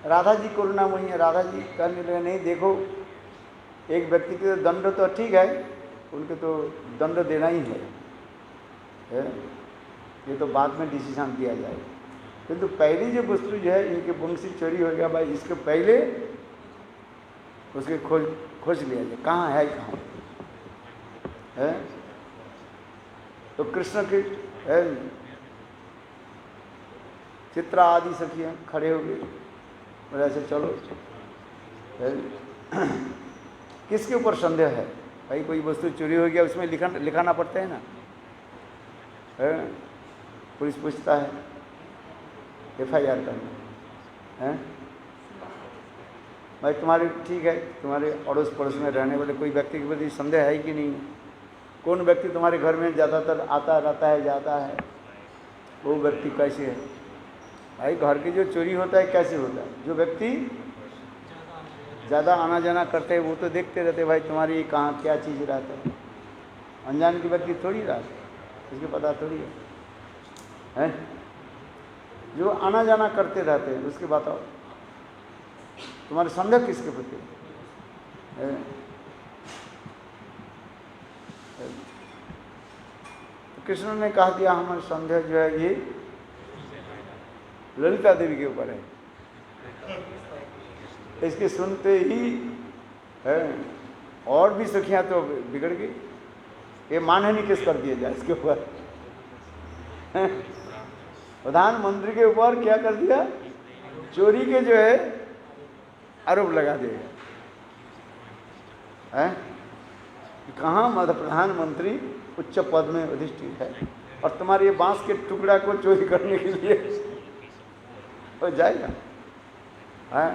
राधा जी करुणामयी है, राधा जी कहने लगे नहीं देखो, एक व्यक्ति के दंड तो ठीक है, उनके तो दंड देना ही है, ये तो बाद में डिसीजन दिया जाए, किंतु पहली जो वस्तु जो है इनके वंशी चोरी हो गया भाई, इसके पहले उसके खोज लिया जाए कहाँ है, कहाँ है। तो कृष्ण के चित्रा आदि सखियाँ खड़े हो गए, और ऐसे चलो किसके ऊपर संदेह है भाई, कोई वस्तु चोरी हो गया उसमें लिखाना पड़ता है ना, पुलिस पूछता है, FIR करना है भाई, तुम्हारे ठीक है, तुम्हारे अड़ोस पड़ोस में रहने वाले कोई व्यक्ति के प्रति संदेह है कि नहीं, कौन व्यक्ति तुम्हारे घर में ज़्यादातर आता रहता है जाता है, वो व्यक्ति कैसे है भाई। घर की जो चोरी होता है कैसे होता है, जो व्यक्ति ज़्यादा आना जाना करते हैं वो तो देखते रहते भाई तुम्हारी कहाँ क्या चीज़ रहता है, अनजान की व्यक्ति थोड़ी रहता है, उसको पता थोड़ी है। जो आना जाना करते रहते हैं उसके बताओ तुम्हारे संदेह किसके प्रति है? तो कृष्ण ने कहा दिया हमारे संदेह जो है ये ललिता देवी के ऊपर है, इसके सुनते ही है और भी सखियां तो बिगड़ गई, ये मानहानि किस कर दिया जाए इसके ऊपर, प्रधानमंत्री के ऊपर क्या कर दिया, चोरी के जो है आरोप लगा देगा है। कहाँ मध्य प्रधानमंत्री उच्च पद में अधिष्ठित है और तुम्हारे ये बांस के टुकड़ा को चोरी करने के लिए हो जाएगा है।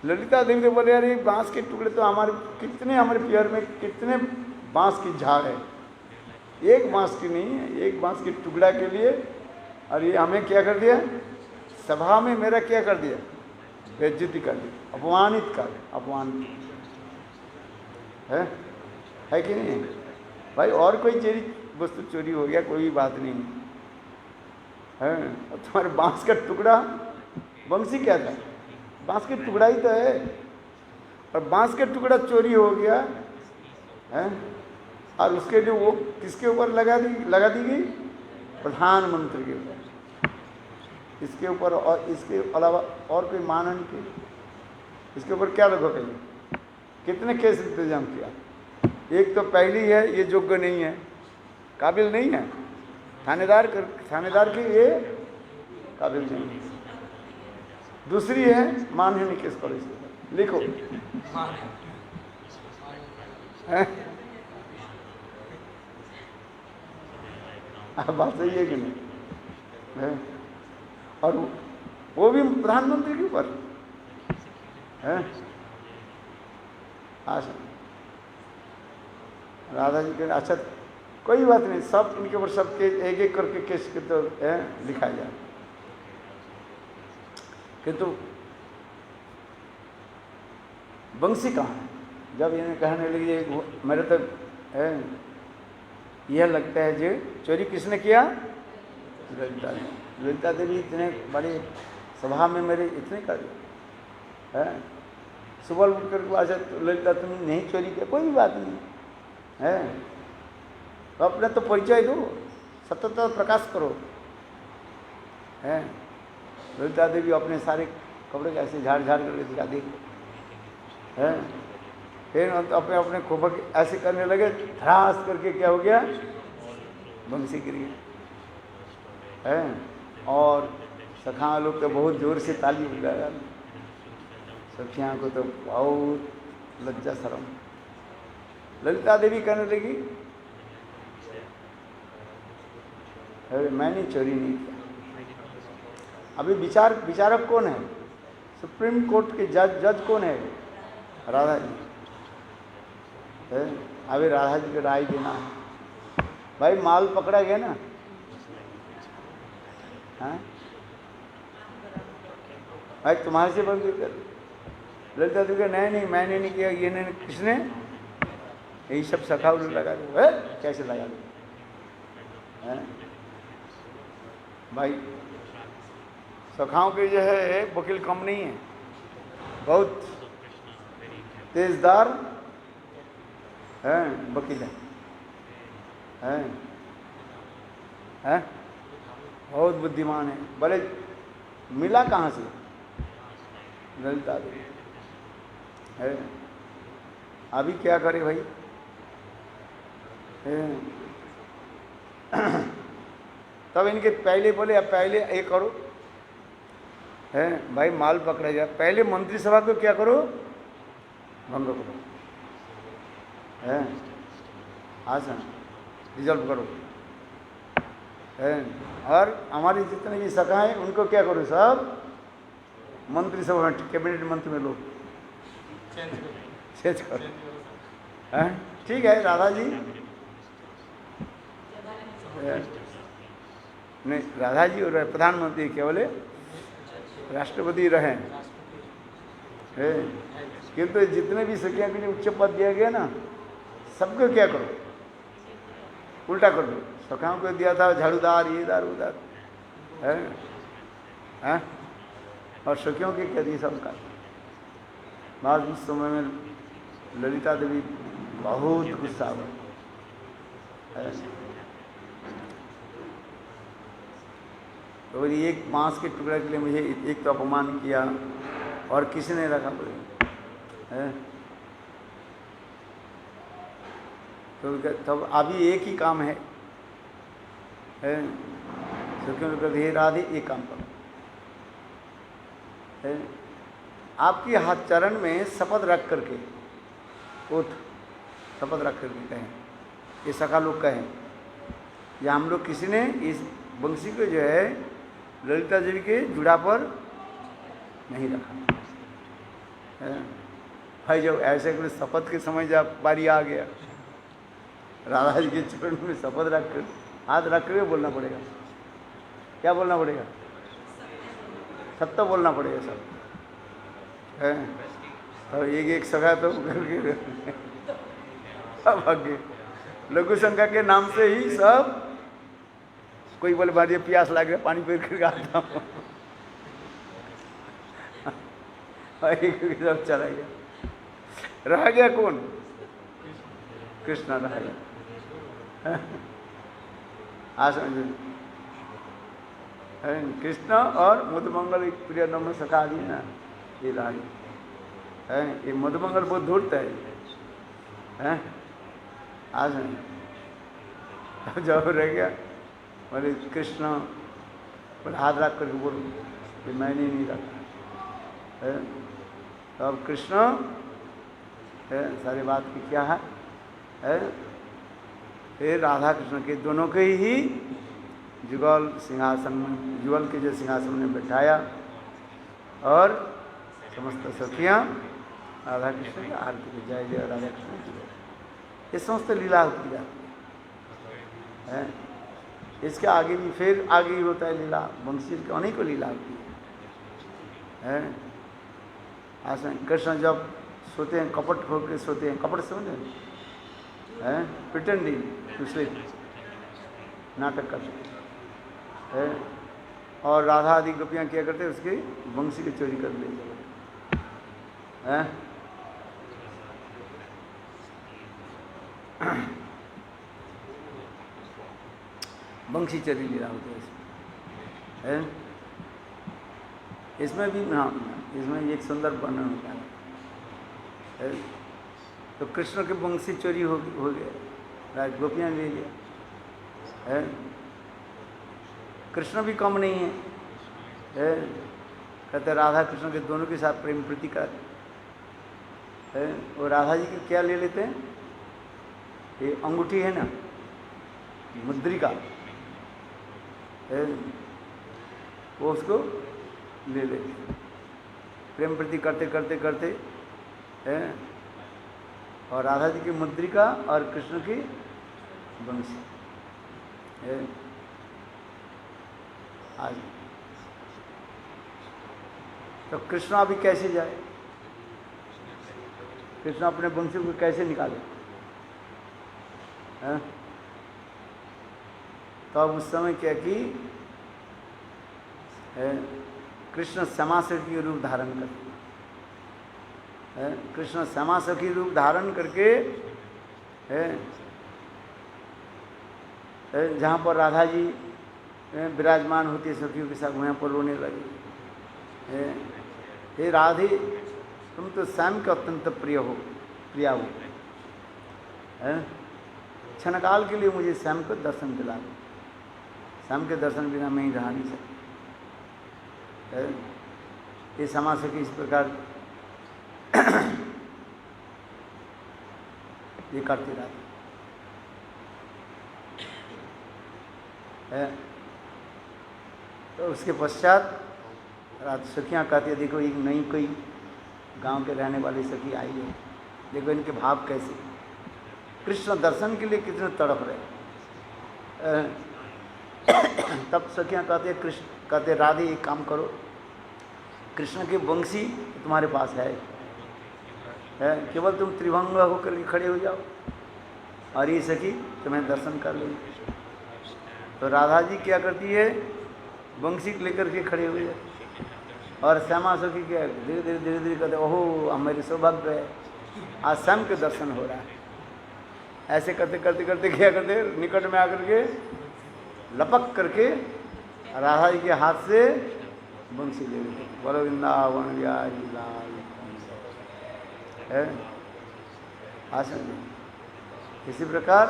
ललिता देवी तो बोले अरे बांस के टुकड़े तो हमारे प्यार में कितने बांस की झाड़ है, एक बांस की नहीं है, एक बांस के टुकड़ा के लिए। और ये हमें क्या कर दिया, सभा में मेरा क्या कर दिया, बेइज्जती कर दी, अपमानित कर, अपमानित है कि नहीं भाई। और कोई चोरी वस्तु चोरी हो गया कोई बात नहीं है, और तुम्हारे बांस का टुकड़ा, बंसी क्या था, बांस के टुकड़ा ही तो है, और बांस का टुकड़ा चोरी हो गया है। और उसके लिए वो किसके ऊपर लगा दी गई, प्रधानमंत्री के ऊपर, इसके ऊपर और इसके अलावा और कोई मानन के, इसके ऊपर क्या लगो कहीं, कितने केस इंतजाम किया। एक तो पहली है ये योग्य नहीं है, काबिल नहीं है, थानेदार के ये काबिल नहीं है। दूसरी है मानहानि केस करो, इसके ऊपर लिखो बात सही है कि नहीं है? और वो भी प्रधानमंत्री के ऊपर है। राधा जी के अच्छा कोई बात नहीं, सब इनके ऊपर सबके एक एक करके केस के तो लिखा जाए, किंतु बंसी कहाँ है। जब इन्हें कहने लगी मेरे तो यह लगता है जो चोरी किसने किया, ललिता देवी इतने बड़ी सभा में मेरे इतने कर है, सुबह उठ कर अच्छा तो ललिता तुमने नहीं चोरी किया, कोई बात नहीं है, तो अपने तो परिचय दो, सतत प्रकाश करो है। ललिता देवी अपने सारे कपड़े ऐसे झाड़ करके दिखा दी है, फिर अपने खोपक ऐसे करने लगे, धरास करके क्या हो गया, बंसी गिर गई है। और सखा लोग तो बहुत जोर से ताली बजाया, सखियाँ को तो बहुत लज्जा शर्म। ललिता देवी कहने लगी अरे मैंने चोरी नहीं किया। अभी विचारक कौन है, सुप्रीम कोर्ट के जज कौन है, राधा जी है। अभी राधा जी को राय देना है भाई, माल पकड़ा गया ना, हाँ भाई तुम्हारे से बंद कर। ललिता देवी का नहीं मैंने नहीं किया, ये नहीं, किसने, यही सब सखा लगा दो है, कैसे लगा दो है भाई। सखाओं के जो है वकील कम नहीं है, बहुत तेजदार है वकील है बहुत बुद्धिमान है। बोले मिला कहाँ से, ललिता देवी है। अभी क्या करे भाई, तब इनके पहले बोले अब पहले ये करो है भाई, माल पकड़ा गया, पहले मंत्रिसभा को क्या करो, भंग करो है, आसन रिजल्व करो है। और हमारी जितने भी सखा हैं उनको क्या करो, सब मंत्रिसभा में कैबिनेट मंत्री में लो, चेंज करो है। ठीक है राधा जी नहीं, राधा जी और प्रधानमंत्री क्या बोले, राष्ट्रपति रहे है, किंतु जितने भी सखियां के लिए उच्च पद दिया गया ना, सबको क्या करो, उल्टा कर दो। सखाओं को दिया था झाड़ूदार, ये दार उदार है, और सखियों के क्या दिए सबका। बाद उस समय में ललिता देवी बहुत गुस्सा हुआ है। तो एक बांस के टुकड़े के लिए मुझे एक तो अपमान किया, और किसी ने रखा बोले है। तो तब अभी एक ही काम है, हे राधे एक काम करो है, आपकी हाथ चरण में शपथ रख करके, ओथ शपथ रख करके कहें, ये सखा लोग कहें, या हम लोग किसी ने इस बंसी को जो है ललिता जी के जुड़ा पर नहीं रखा भाई जब ऐसे कोई शपथ के समय जब बारी आ गया, राधा जी के चरण में शपथ रख कर, हाथ रख कर बोलना पड़ेगा। क्या बोलना पड़ेगा? सत्य बोलना पड़ेगा सब है। और एक सगा तो करके अब आगे लघु शंका के नाम से ही सब, कोई बोले भाई प्यास लग रहा पानी पी कर आता हूँ, सब चला गया। रह गया कौन? कृष्ण रह गया। कृष्ण और मधुमंगल एक प्रिय नम्र सखा दी ना, ये रह गया। ये मधुमंगल बहुत धूर्त है। आज नहीं जब रह गया बोले कृष्ण बोले हाथ रख करके बोलो कि मैंने नहीं रखा है। अब कृष्ण है सारी बात की क्या है? फिर राधा कृष्ण के दोनों के ही जुगल सिंहासन में, जुगल के जो सिंहासन में बैठाया और समस्त सखियाँ राधा कृष्ण की आरती की जय जय राधा कृष्ण की। ये समस्त लीला होती जाती है। इसके आगे भी फिर आगे ही होता है लीला, बंशी की अनेकों लीला होती है। आसन कृष्ण जब सोते हैं कपट होकर सोते हैं, कपट समझे हैं, प्रिटेंडिंग टू स्लीप, नाटक करते हैं। और राधा आदि गोपियाँ क्या करते हैं, उसकी बंशी की चोरी कर लेते हैं। बंशी चोरी लीला होती है इसमें। इसमें भी हाँ, इसमें एक सुंदर वर्णन होता है। तो कृष्ण के बंशी चोरी हो गया, गोपियाँ ले लिया। कृष्ण भी कम नहीं है। कहते राधा कृष्ण के दोनों के साथ प्रेम प्रीति का है। और राधा जी की क्या ले लेते हैं? ये अंगूठी है ना, मुद्रिका है, वो उसको ले लेते, प्रेम प्रीति करते करते करते है। और राधा जी की मुद्रिका और कृष्ण की बंशी है। आज तो कृष्ण अभी कैसे जाए? कृष्ण अपने बंशी को कैसे निकाले? तो अब उस समय क्या कि कृष्ण श्यामा सखी रूप धारण करते, कृष्ण श्यामा सखी रूप धारण करके जहाँ पर राधा जी विराजमान होती है सखियों के साथ, वहाँ पर रोने लगे। हे राधे, तुम तो श्याम के अत्यंत प्रिया हो। क्षणकाल के लिए मुझे श्याम को दर्शन दिला दो। श्याम के दर्शन बिना मैं ही रहा नहीं सकता। ये श्यामा सखी इस प्रकार ये करती रहती है। तो उसके पश्चात सखियाँ कहती है, देखो एक नई कोई गांव के रहने वाली सखी आई है, देखो इनके भाव कैसे, कृष्ण दर्शन के लिए कितने तड़प रहे। तब सखियाँ कहते हैं, कृष्ण कहते राधे एक काम करो, कृष्ण की बंशी तुम्हारे पास है, केवल तुम त्रिभंग होकर के खड़े हो जाओ और ये सखी तुम्हें दर्शन कर लेंगे। तो राधा जी क्या करती है, बंशी लेकर के खड़े हुए और श्यामा सखी क्या धीरे धीरे धीरे धीरे कहते, ओहो हम मेरे सौभाग्य है, आज श्याम के दर्शन हो रहा है। ऐसे करते करते करते क्या करते, निकट में आकर के लपक करके राधा जी के हाथ से बंशी ले लेते, बोलो वृंदावन बिहारी लाल है। आसन इसी प्रकार।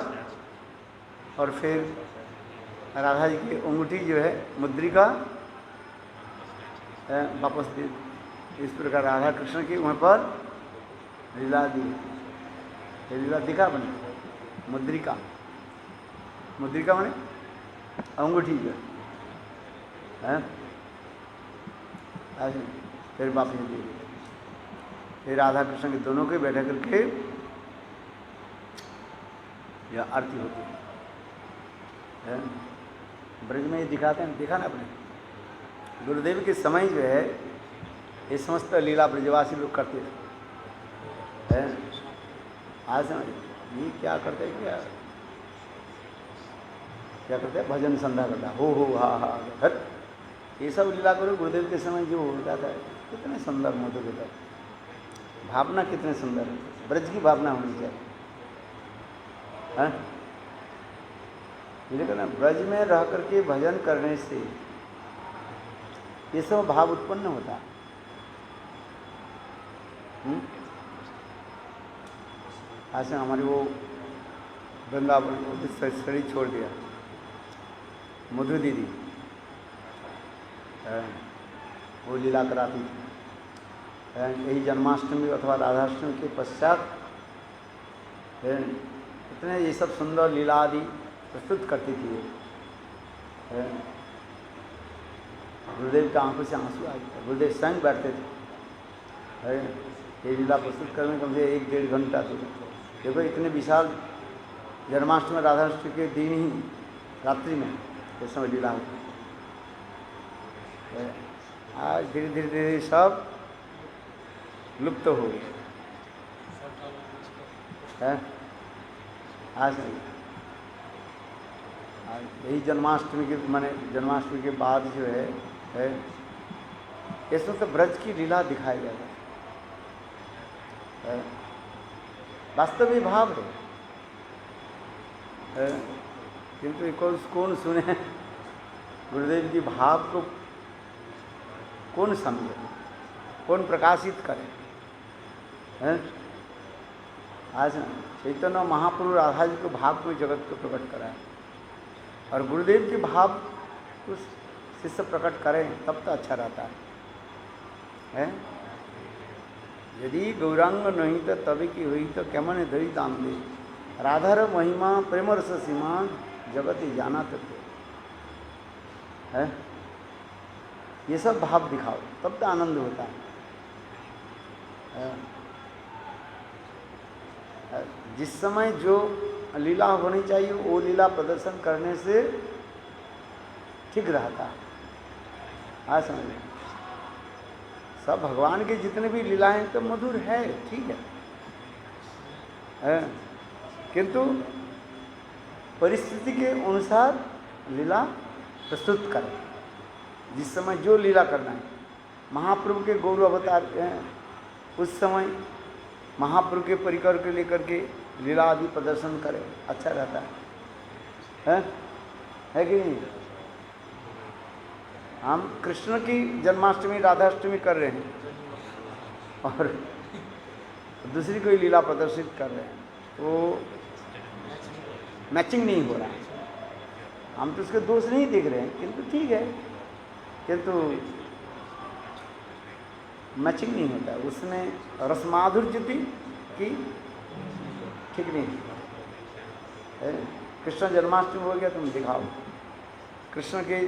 और फिर राधा जी की अंगूठी जो है मुद्रिका वापस दे। इस प्रकार राधा कृष्ण की वहाँ पर लीला दी, लीला दिखा बने। मुद्रिका, मुद्रिका बने अंगूठी जो है। फिर वापस दे। फिर राधा कृष्ण के दोनों के बैठा करके यह आरती होती है। ब्रज में ये दिखाते हैं, देखा ना आपने, गुरुदेव के समय जो है ये समस्त लीला ब्रजवासी लोग करते थे। आज ये क्या करते हैं, क्या करते हैं, भजन संध्या करता, हो हा हा हट, ये सब लीला करो। गुरुदेव के समय जो होता था कितने सुंदर मधुर होता, भावना कितने सुंदर है, ब्रज की भावना होनी चाहिए। हाँ, लेकिन ब्रज में रह करके भजन करने से ये सब भाव उत्पन्न होता है। ऐसे हमारी वो वृंदावन को शरीर छोड़ दिया मधु दीदी, वो लीला कराती थी। यही जन्माष्टमी अथवा राधाष्टमी के पश्चात इतने ये सब सुंदर लीला आदि प्रस्तुत करती थी। गुरुदेव की आंखों से आंसू आ गया, गुरुदेव स्वयं बैठते थे। ये लीला प्रस्तुत करने कम से 1-1.5 घंटा तो देखो, इतने विशाल जन्माष्टमी राधाष्टमी के दिन ही रात्रि में इस समय लीला होती है। आज धीरे धीरे धीरे सब लुप्त हो गए हैं। आज यही जन्माष्टमी के माने जन्माष्टमी के बाद जो है इसमें तो ब्रज की लीला दिखाई जाता है। वास्तविक भाव है, किंतु कौन सुने, गुरुदेव जी भाव को कौन समझे, कौन प्रकाशित करे हैं? आज ना चैतन्य महाप्रभु राधा जी को भाव को जगत को प्रकट कराए, और गुरुदेव के भाव को शिष्य प्रकट करें तब तो अच्छा रहता है। यदि गौरांग नहीं तो तभी की हुई तो केमन धरी दाम दे, राधार महिमा प्रेम रस सीमा जगत ही जाना तो है। ये सब भाव दिखाओ तब तो आनंद होता है। जिस समय जो लीला होनी चाहिए वो लीला प्रदर्शन करने से ठीक रहता है। हाँ, समझ सब भगवान के जितने भी लीलाएं तो मधुर है, ठीक है, किंतु परिस्थिति के अनुसार लीला प्रस्तुत करें। जिस समय जो लीला करना है, महाप्रभु के गौर अवतार उस समय महाप्रभु के परिकर के लेकर के लीला आदि प्रदर्शन करें, अच्छा रहता है कि नहीं? हम कृष्ण की जन्माष्टमी राधाष्टमी कर रहे हैं और दूसरी कोई लीला प्रदर्शित कर रहे हैं, तो मैचिंग नहीं हो रहा है। हम तो उसके दोष नहीं देख रहे हैं, किंतु ठीक है, किंतु मैचिंग नहीं होता है, उसमें रसमाधुर्य की ठीक नहीं है। कृष्ण जन्माष्टमी हो गया, तुम दिखाओ कृष्ण के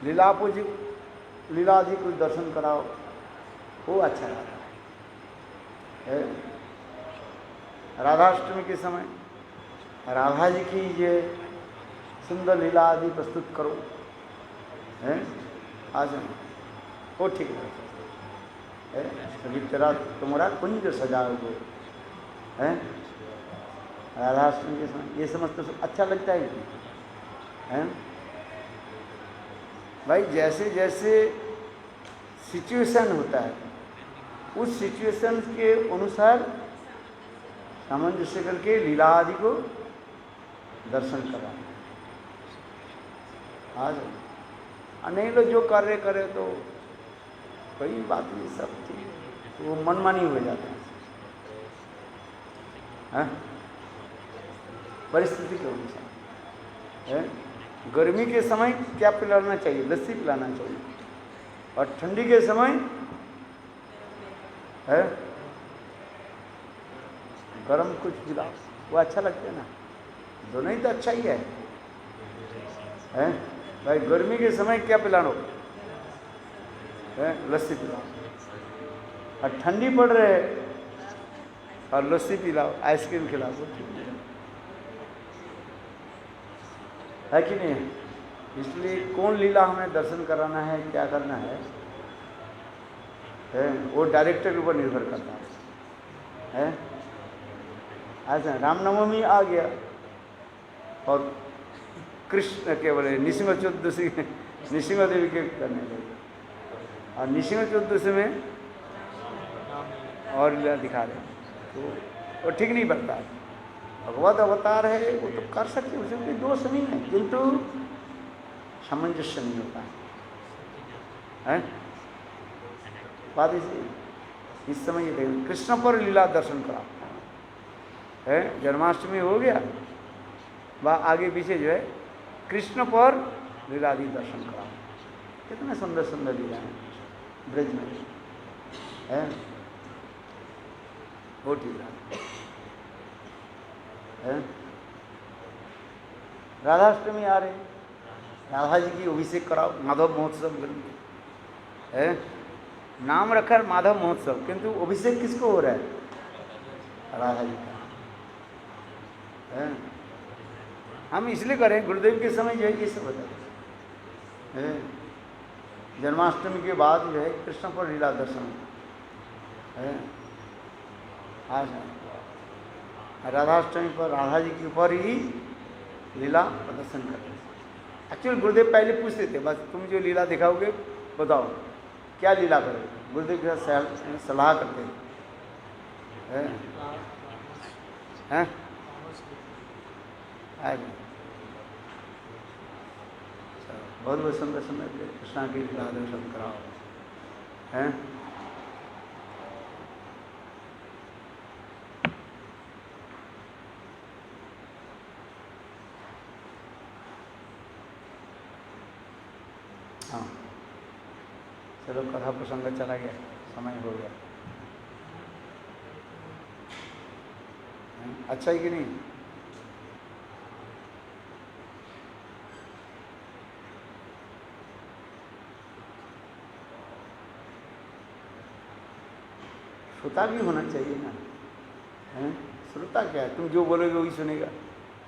लीला पूज लीला जी को दर्शन कराओ, वो अच्छा रहता है। राधाष्टमी के समय राधा जी की ये सुंदर लीला आदि प्रस्तुत करो, है आज वो ठीक है। सभी तेरा तुम्हारा कुंज सजाओगे, हैं राधाष्टमी के समय ये समझते तो अच्छा लगता है। भाई जैसे जैसे सिचुएशन होता है उस सिचुएशन के अनुसार सामंजस्य करके लीला आदि को दर्शन करा। आज नहीं लोग जो कर रहे तो कोई बात नहीं, सब ठीक, वो मनमानी हो जाता है। परिस्थिति के अनुसार है। गर्मी के समय क्या पिलाना चाहिए? लस्सी पिलाना चाहिए, और ठंडी के समय है गरम कुछ पिलाओ, वो अच्छा लगता है ना। दोनों ही तो अच्छा ही है। भाई गर्मी के समय क्या पिलाना लस्सी पिलाओ, और ठंडी पड़ रहे और लस्सी पिलाओ, आइसक्रीम खिलाओ, वो ठीक नहीं है कि नहीं है? इसलिए कौन लीला हमें दर्शन कराना है, क्या करना है, वो डायरेक्टर के ऊपर निर्भर करता है। ऐसा रामनवमी आ गया और कृष्ण के बोले नृसिंह चतुर्दशी, नृसिंह देवी के करने लगे, और नृसिंह चतुर्दशी में और लीला दिखा रहे, तो वो ठीक नहीं बनता है। भगवत अवतार है, वो तो कर सकते, उसमें कोई दोष नहीं है, किंतु सामंजस्य नहीं होता है। बात इस समय ये देखें, कृष्ण पर लीला दर्शन करा है, जन्माष्टमी हो गया, वह आगे पीछे जो है कृष्ण पर लीलादि दर्शन करा। कितने सुंदर सुंदर लीला है ब्रज में है, वो लीला है। राधाष्टमी आ रही, राधा जी की अभिषेक कराओ, माधव महोत्सव है, नाम रखा है माधव महोत्सव, किंतु अभिषेक किसको हो रहा है? राधा जी का है। हम इसलिए करें, गुरुदेव के समय जो है ये सब होता है, जन्माष्टमी के बाद जो है कृष्ण पर लीला दर्शन है। आज राधाष्टमी पर राधा जी के ऊपर ही लीला प्रदर्शन करते हैं। एक्चुअली गुरुदेव पहले पूछते थे, बस तुम जो लीला दिखाओगे बताओ क्या लीला करोगे, गुरुदेव के साथ सलाह करते हैं। बहुत बहुत सुंदर सुंदर कृष्णा की लीला दर्शन कराओ हैं। हाँ चलो, कथा प्रसंग चला गया, समय हो गया। अच्छा है कि नहीं? श्रोता भी होना चाहिए ना, हैं? श्रोता क्या है, तुम जो बोलोगे वही सुनेगा,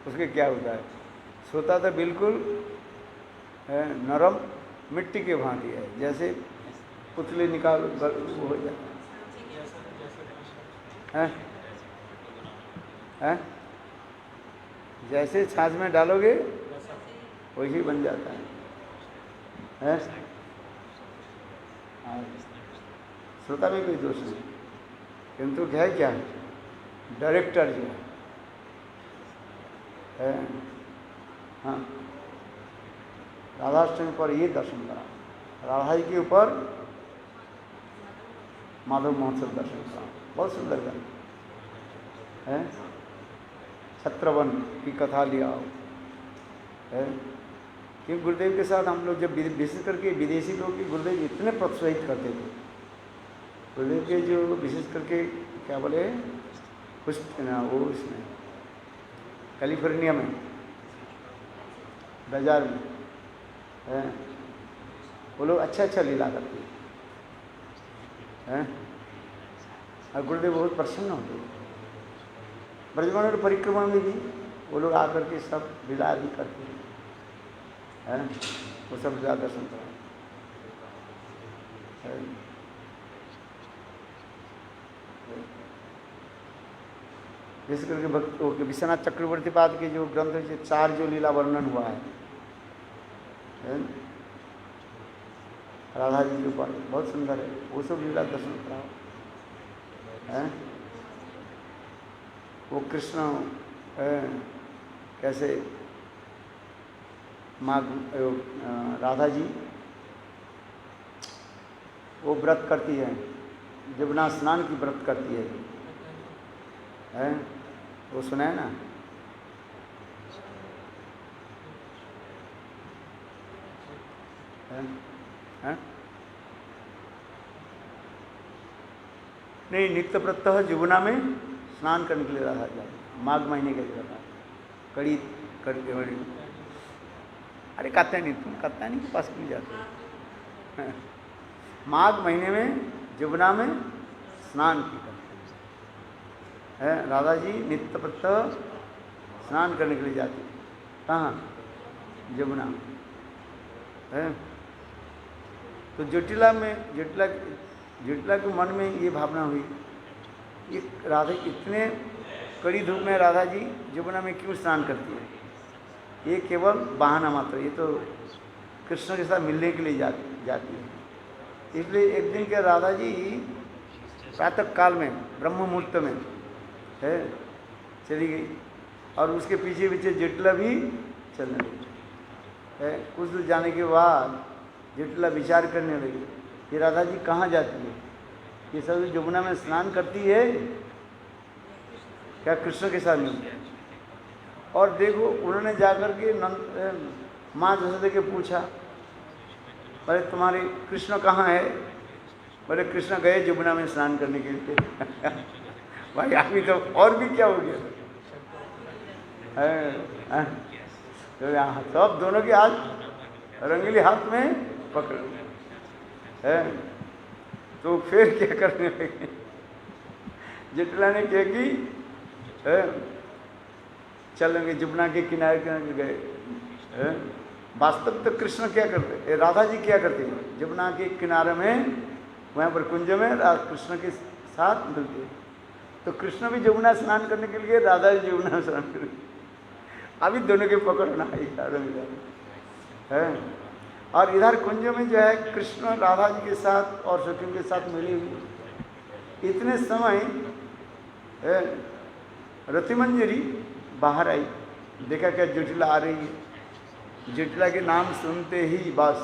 उसके क्या होता है? श्रोता तो बिल्कुल नरम मिट्टी के भांति है, जैसे पुतले निकाल वो हो जाता है, हैं? जैसे छाछ में डालोगे वही बन जाता है। श्रोता में कोई दोष नहीं, किंतु है क्या, डायरेक्टर जो है। हाँ, राधाष्टमी पर ये दर्शन करा, राधा जी के ऊपर माधव महोत्सव दर्शन करा, बहुत सुंदर गाना है। छत्रवन की कथा लिया है, क्योंकि गुरुदेव के साथ हम लोग जब विशेष करके विदेशी लोग की गुरुदेव इतने प्रोत्साहित करते थे, गुरुदेव के जो विशेष करके क्या बोले कुछ ना, वो इसमें कैलिफोर्निया में बाजार में है, वो लोग अच्छा अच्छा लीला करते हैं, और गुरुदेव बहुत प्रसन्न होते हैं। ब्रजमंडल परिक्रमा में भी वो लोग आकर के सब लीला आदि करते हैं, वो सब लीला दर्शन करा। विशेष करके भक्त विश्वनाथ चक्रवर्ती पाद के जो ग्रंथ है, 4 जो लीला वर्णन हुआ है राधा जी के ऊपर, बहुत सुंदर है, वो सब लीला दर्शन कराओ है। वो कृष्ण कैसे माँ राधा जी वो व्रत करती है, जमुना स्नान की व्रत करती है, वो सुना है ना? है? नहीं, नित्य प्रत्यह जमुना में स्नान करने के लिए रहा जाए, माघ महीने के लिए रहा कड़ी कड़ी। अरे कात्यायनी, तुम कात्यायनी के पास क्यों जाते हो? माघ महीने में जमुना में स्नान की करते हैं। राधा जी नित्य प्रत्यह स्नान करने के लिए जाती है। कहाँ? जमुना है। तो जटिला के मन में ये भावना हुई, ये राधा इतने कड़ी धूप में राधा जी जमुना में क्यों स्नान करती है? ये केवल बहाना मात्र, ये तो कृष्ण के साथ मिलने के लिए जाती है। इसलिए एक दिन के राधा जी प्रातः काल में ब्रह्म मुहूर्त में है चली गई, और उसके पीछे पीछे जटिला भी चलने लगी है। कुछ दूर जाने के बाद जटिला विचार करने लगी, ये राधा जी कहाँ जाती है? ये सब जमुना में स्नान करती है क्या कृष्ण के साथ मिलती है? और देखो उन्होंने जाकर के माँ जसोदा के पूछा, अरे तुम्हारे कृष्ण कहाँ है? बोले कृष्ण गए जमुना में स्नान करने के लिए। भाई अभी तो और भी क्या हो गया है? तो यहाँ सब दोनों के हाथ रंगीली हाथ में पकड़ है। तो फिर क्या करने लगे? जटिला ने क्या की, चलेंगे जमुना के किनारे किनारे गए। वास्तव तो कृष्ण क्या करते, राधा जी क्या करते हैं? जमुना के किनारे में वहाँ पर कुंज में कृष्ण के साथ मिलते। तो कृष्ण भी जमुना स्नान करने के लिए, राधा जी जमुना स्नान करने, अभी दोनों के पकड़ना है। और इधर कुंज में जो है कृष्ण राधा जी के साथ और सखियों के साथ मिली हुई। इतने समय रतिमंजरी बाहर आई, देखा क्या जटिला आ रही है। जटिला के नाम सुनते ही बस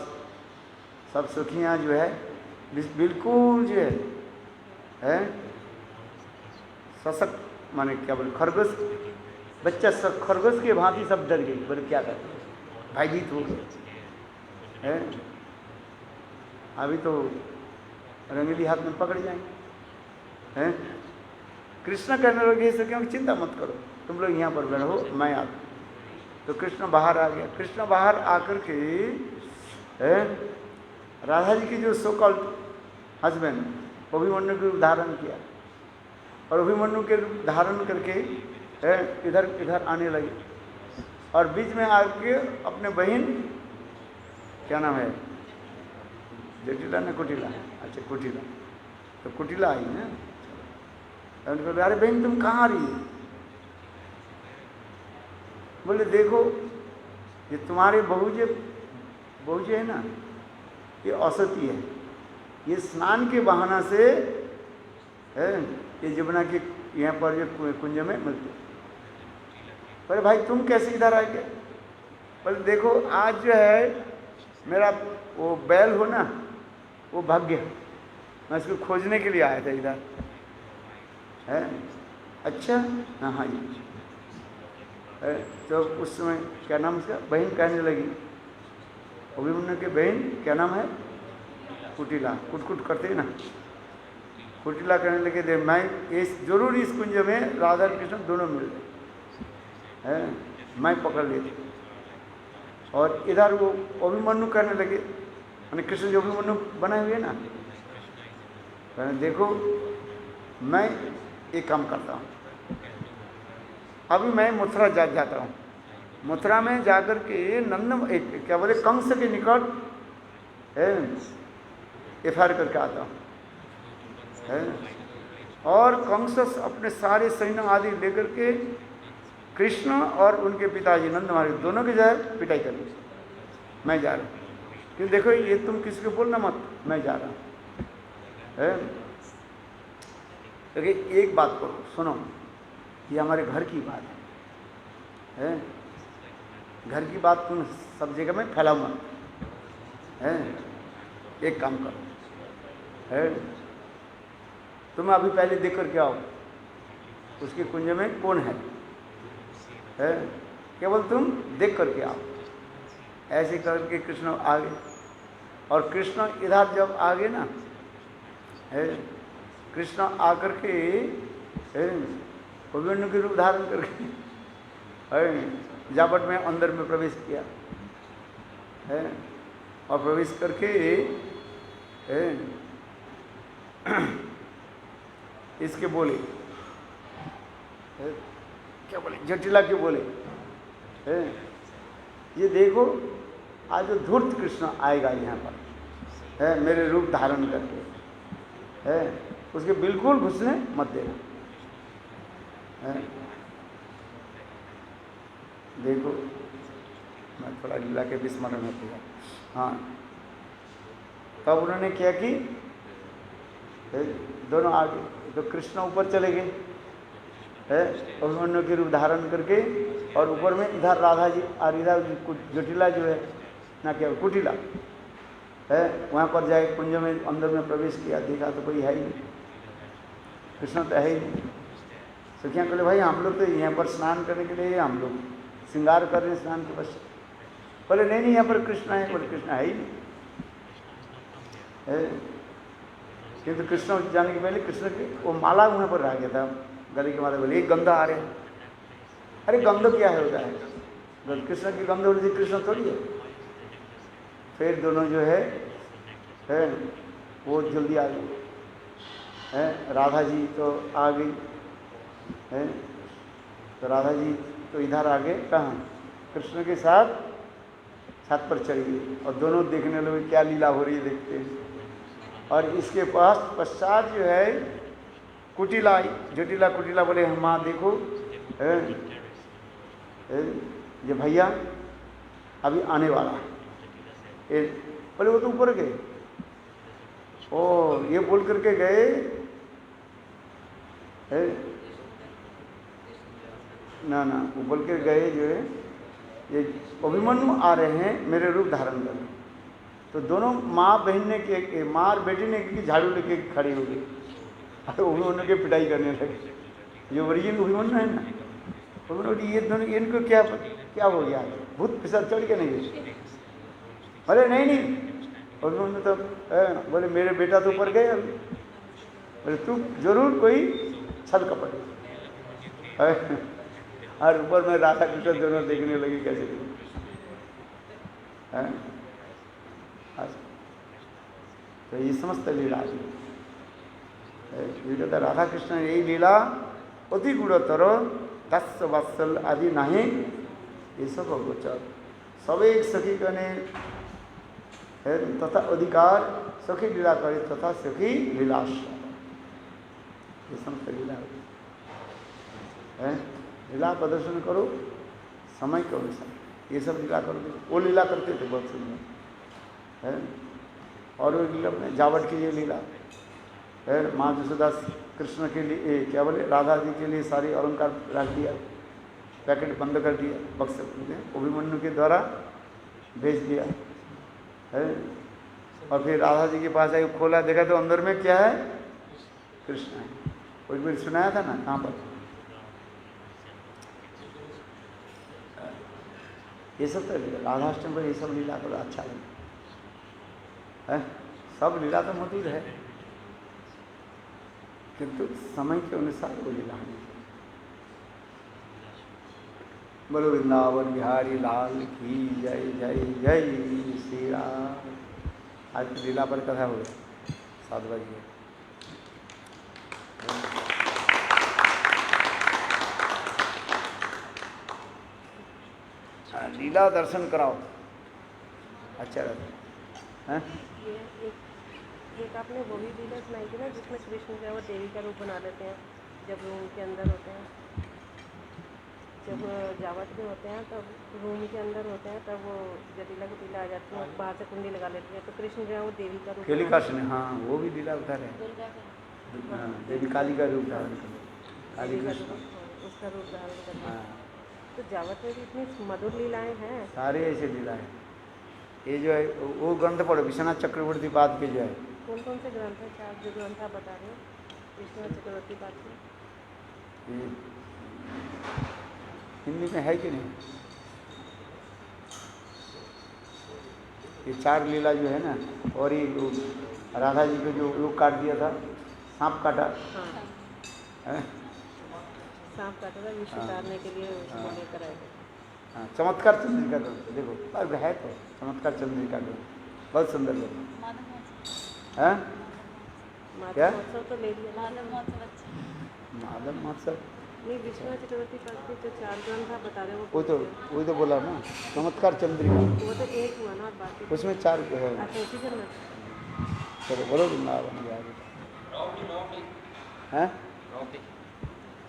सब सखियाँ जो है बिल्कुल जो है सशक्त, माने क्या बोले, खरगोश बच्चा सब खरगोश के भांति सब डर गई। बोले क्या करते, भयभीत हो गए हैं। अभी तो रंगीली हाथ में पकड़ जाएंगे हैं। कृष्ण कहने लगे इससे क्योंकि चिंता मत करो, तुम लोग यहाँ पर बैठो, मैं आता। तो कृष्ण बाहर आ गया। कृष्ण बाहर आकर के राधा जी की जो सो कॉल्ड हस्बैंड अभिमन्यु के रूप धारण किया, और अभिमन्यु के रूप धारण करके इधर इधर आने लगे, और बीच में आके अपने बहन, क्या नाम है, जटिला ने कुटिला, अच्छा कुटिला, तो कुटिला आई ना। उनको अरे बहन तुम कहाँ आ रही है? बोले देखो ये तुम्हारे बहुजे है ना, ये असती है, ये स्नान के बहाना से है ये जमुना के यहाँ पर जो कुंज में मिलते। बोले भाई तुम कैसे इधर आ गए? बोले देखो आज जो है मेरा वो बैल हो ना, वो भाग गया, मैं इसको खोजने के लिए आया था इधर है। अच्छा हाँ हाँ जी। तो उस समय क्या नाम उसका, बहन कहने लगी, अभिमन्यु के बहन क्या नाम है, कुटिला, कुट करते ना, कुटिला कहने लगे दे मैं इस जरूर इस कुंज में राधा कृष्ण दोनों मिल गए हैं, मैं पकड़ लेती। और इधर वो अभिमन्यु करने लगे, मैंने कृष्ण जो अभिमन्यु बनाए हुए ना, देखो मैं एक काम करता हूँ, अभी मैं मथुरा जाता हूँ, मथुरा में जाकर के क्या बोले कंस के निकट एफआईआर करके आता हूँ है। और कंस अपने सारे सैन्य आदि लेकर के कृष्ण और उनके पिताजी नंद महाराज दोनों की जाए पिटाई करनी, मैं जा रहा हूँ। क्यों देखो ये तुम किसी को बोलना मत, मैं जा रहा हूँ है। देखिए एक बात करो सुनो, ये हमारे घर की बात है, घर की बात तुम सब जगह में फैलाओ मत है। एक काम करो है, तुम अभी पहले देख करके आओ उसके कुंज में कौन है, केवल तुम देख करके आओ। ऐसे करके कृष्ण आ गए, और कृष्ण इधर जब आ गए ना है, कृष्ण आकर के अभिमन्यु के रूप धारण करके जापट में अंदर में प्रवेश किया है, और प्रवेश करके इसके बोले, क्या बोले, जटिला के बोले, ये देखो आज जो धूर्त कृष्ण आएगा यहाँ पर, मेरे रूप धारण करके, उसके बिल्कुल घुसने मत देना। देखो मैं थोड़ा लीला के विस्मरण में किया। हाँ, तब उन्होंने क्या कि दोनों आगे, तो कृष्ण ऊपर चले गए अभिमन्यु के रूप धारण करके, और ऊपर में इधर राधा जी और इधर जटिला जो है ना, क्या कुटिला है, वहाँ पर जाए कुंज में अंदर में प्रवेश किया, देखा तो कोई है ही नहीं, कृष्ण तो है ही नहीं। सखियाँ कहले भाई हम लोग तो यहाँ पर स्नान करने के लिए, हम लोग श्रृंगार कर रहे हैं स्नान के बस। बोले नहीं नहीं, यहाँ पर कृष्ण है। बोले कृष्ण है ही नहीं, किंतु कृष्ण जाने के पहले कृष्ण की वो माला वहाँ पर रह गया था, गले के माला। बोले एक गंधा आ रहे हैं। अरे गंध क्या है होता है, कृष्ण की गंध होती, कृष्ण थोड़ी है। फिर दोनों जो है वो जल्दी आ गई, राधा जी तो आ गई, तो राधा जी तो इधर आ गए, कहाँ, कृष्ण के साथ छत पर चढ़ गई, और दोनों देखने लगे क्या लीला हो रही है, देखते हैं। और इसके पास पश्चात जो है कुटिला आई, जटिला कुटिला। बोले हम माँ देखो, ये भैया अभी आने वाला है। बोले वो तो ऊपर गए, ओ ये बोल करके गए, ना ना वो बोल के गए जो है, ये अभिमन्यु आ रहे हैं मेरे रूप धारण कर। तो दोनों माँ बहन ने के, माँ और बेटी ने की झाड़ू लेके खड़ी हो गई, उन्होंने के पिटाई करने लगे। जो ओरिजिनल अभिमन्यु है ना, उन्होंने ये दोनों इनको क्या क्या हो गया, भूत पिशाच चढ़ के नहीं गए। बोले नहीं नहीं, और उन्होंने तो बोले मेरे बेटा तो ऊपर गए अभी। बोले तू जरूर कोई छल कपट, और ऊपर में राधा कृष्ण दोनों देखने लगी कैसे। तो ये समस्त लीला कहता राधा कृष्ण यही लीला अति गुणतर दस वत्सल आदि नहीं, ये सब गोचर सब एक सखी कने तथा अधिकार सखी लीला करे तथा सखी लीलाश, ये समस्त लीला है। लीला प्रदर्शन करो समय के अनुसार, ये सब लीला करो। वो लीला करते थे बहुत सुंदर है, और वो लीला अपने जावट की ये लीला है। माँ जसोदा कृष्ण के लिए क्या बोले, राधा जी के लिए सारी अलंकार रख दिया, पैकेट बंद कर दिया, बक्से अभिमन्यु के द्वारा भेज दिया है। और फिर राधा जी के पास आई, खोला, देखा तो अंदर में क्या है, कृष्ण है। कुछ भी सुनाया था ना, कहाँ पर ये सब तो राधाष्टमी पर ये सब लीला तो अच्छा है, सब लीला तो मौजूद है, किंतु समय के अनुसार वो लीला है। बोलो वृंदावन बिहारी लाल की जय जय जय श्री राम। आज की लीला पर कथा हो गई 7 बजे। लीला दर्शन कराओ, अच्छा रहता है। एक आपने वो भी लीला सुनाई थी ना, जिसमें कृष्ण जो है वो देवी का रूप बना लेते हैं जब रूम के अंदर होते हैं, जब जावट में होते हैं तब रूम के अंदर होते हैं, तब वो जटिला कुटिला आ जाती है, बाहर से कुंडी लगा लेती है, तो कृष्ण जो है वो देवी का रूप केलिकाष्ण, हाँ वो भी लीला उतारे, देवी काली का रूप धारण कर, काली कृष्ण उसका रूप धारण करते हैं। तो जावट में भी इतनी मधुर लीलाएं हैं, सारे ऐसे लीला है। ये जो है वो ग्रंथ पढ़ो, विश्वनाथ चक्रवर्ती बाद के जो है। कौन कौन से ग्रंथ है, चार जो ग्रंथ आप बता रहे हो विश्वनाथ चक्रवर्ती बाद के? हिंदी में है कि नहीं? ये 4 लीला जो है ना, और ये राधा जी को जो लोग काट दिया था, सांप काटा, हाँ। सांप काटा था विष उतारने के लिए उसको लेकर आए थे। हाँ, चमत्कार चंद्रिका ग्रंथ देखो, अब है तो चमत्कार चंद्रिका ग्रंथ बहुत सुंदर लगता, हैं? क्या? माधव महोत्सव तो ले लिया। माधव महोत्सव अच्छा। माधव महोत्सव नहीं, विश्वनाथ चक्रवर्ती पाठ के जो 4 ग्रंथ आप बता रहे हो वही तो बोला ना, चमत्कार चंद्रिका, वो तो एक हुआ ना, और बाकी उसमें 4 है। अच्छा उसी के अंदर। चलो बोलो वृंदावन के आगे हैं?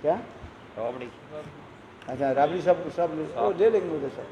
क्या? अच्छा राबड़ी सब ले लेंगे उधर सब।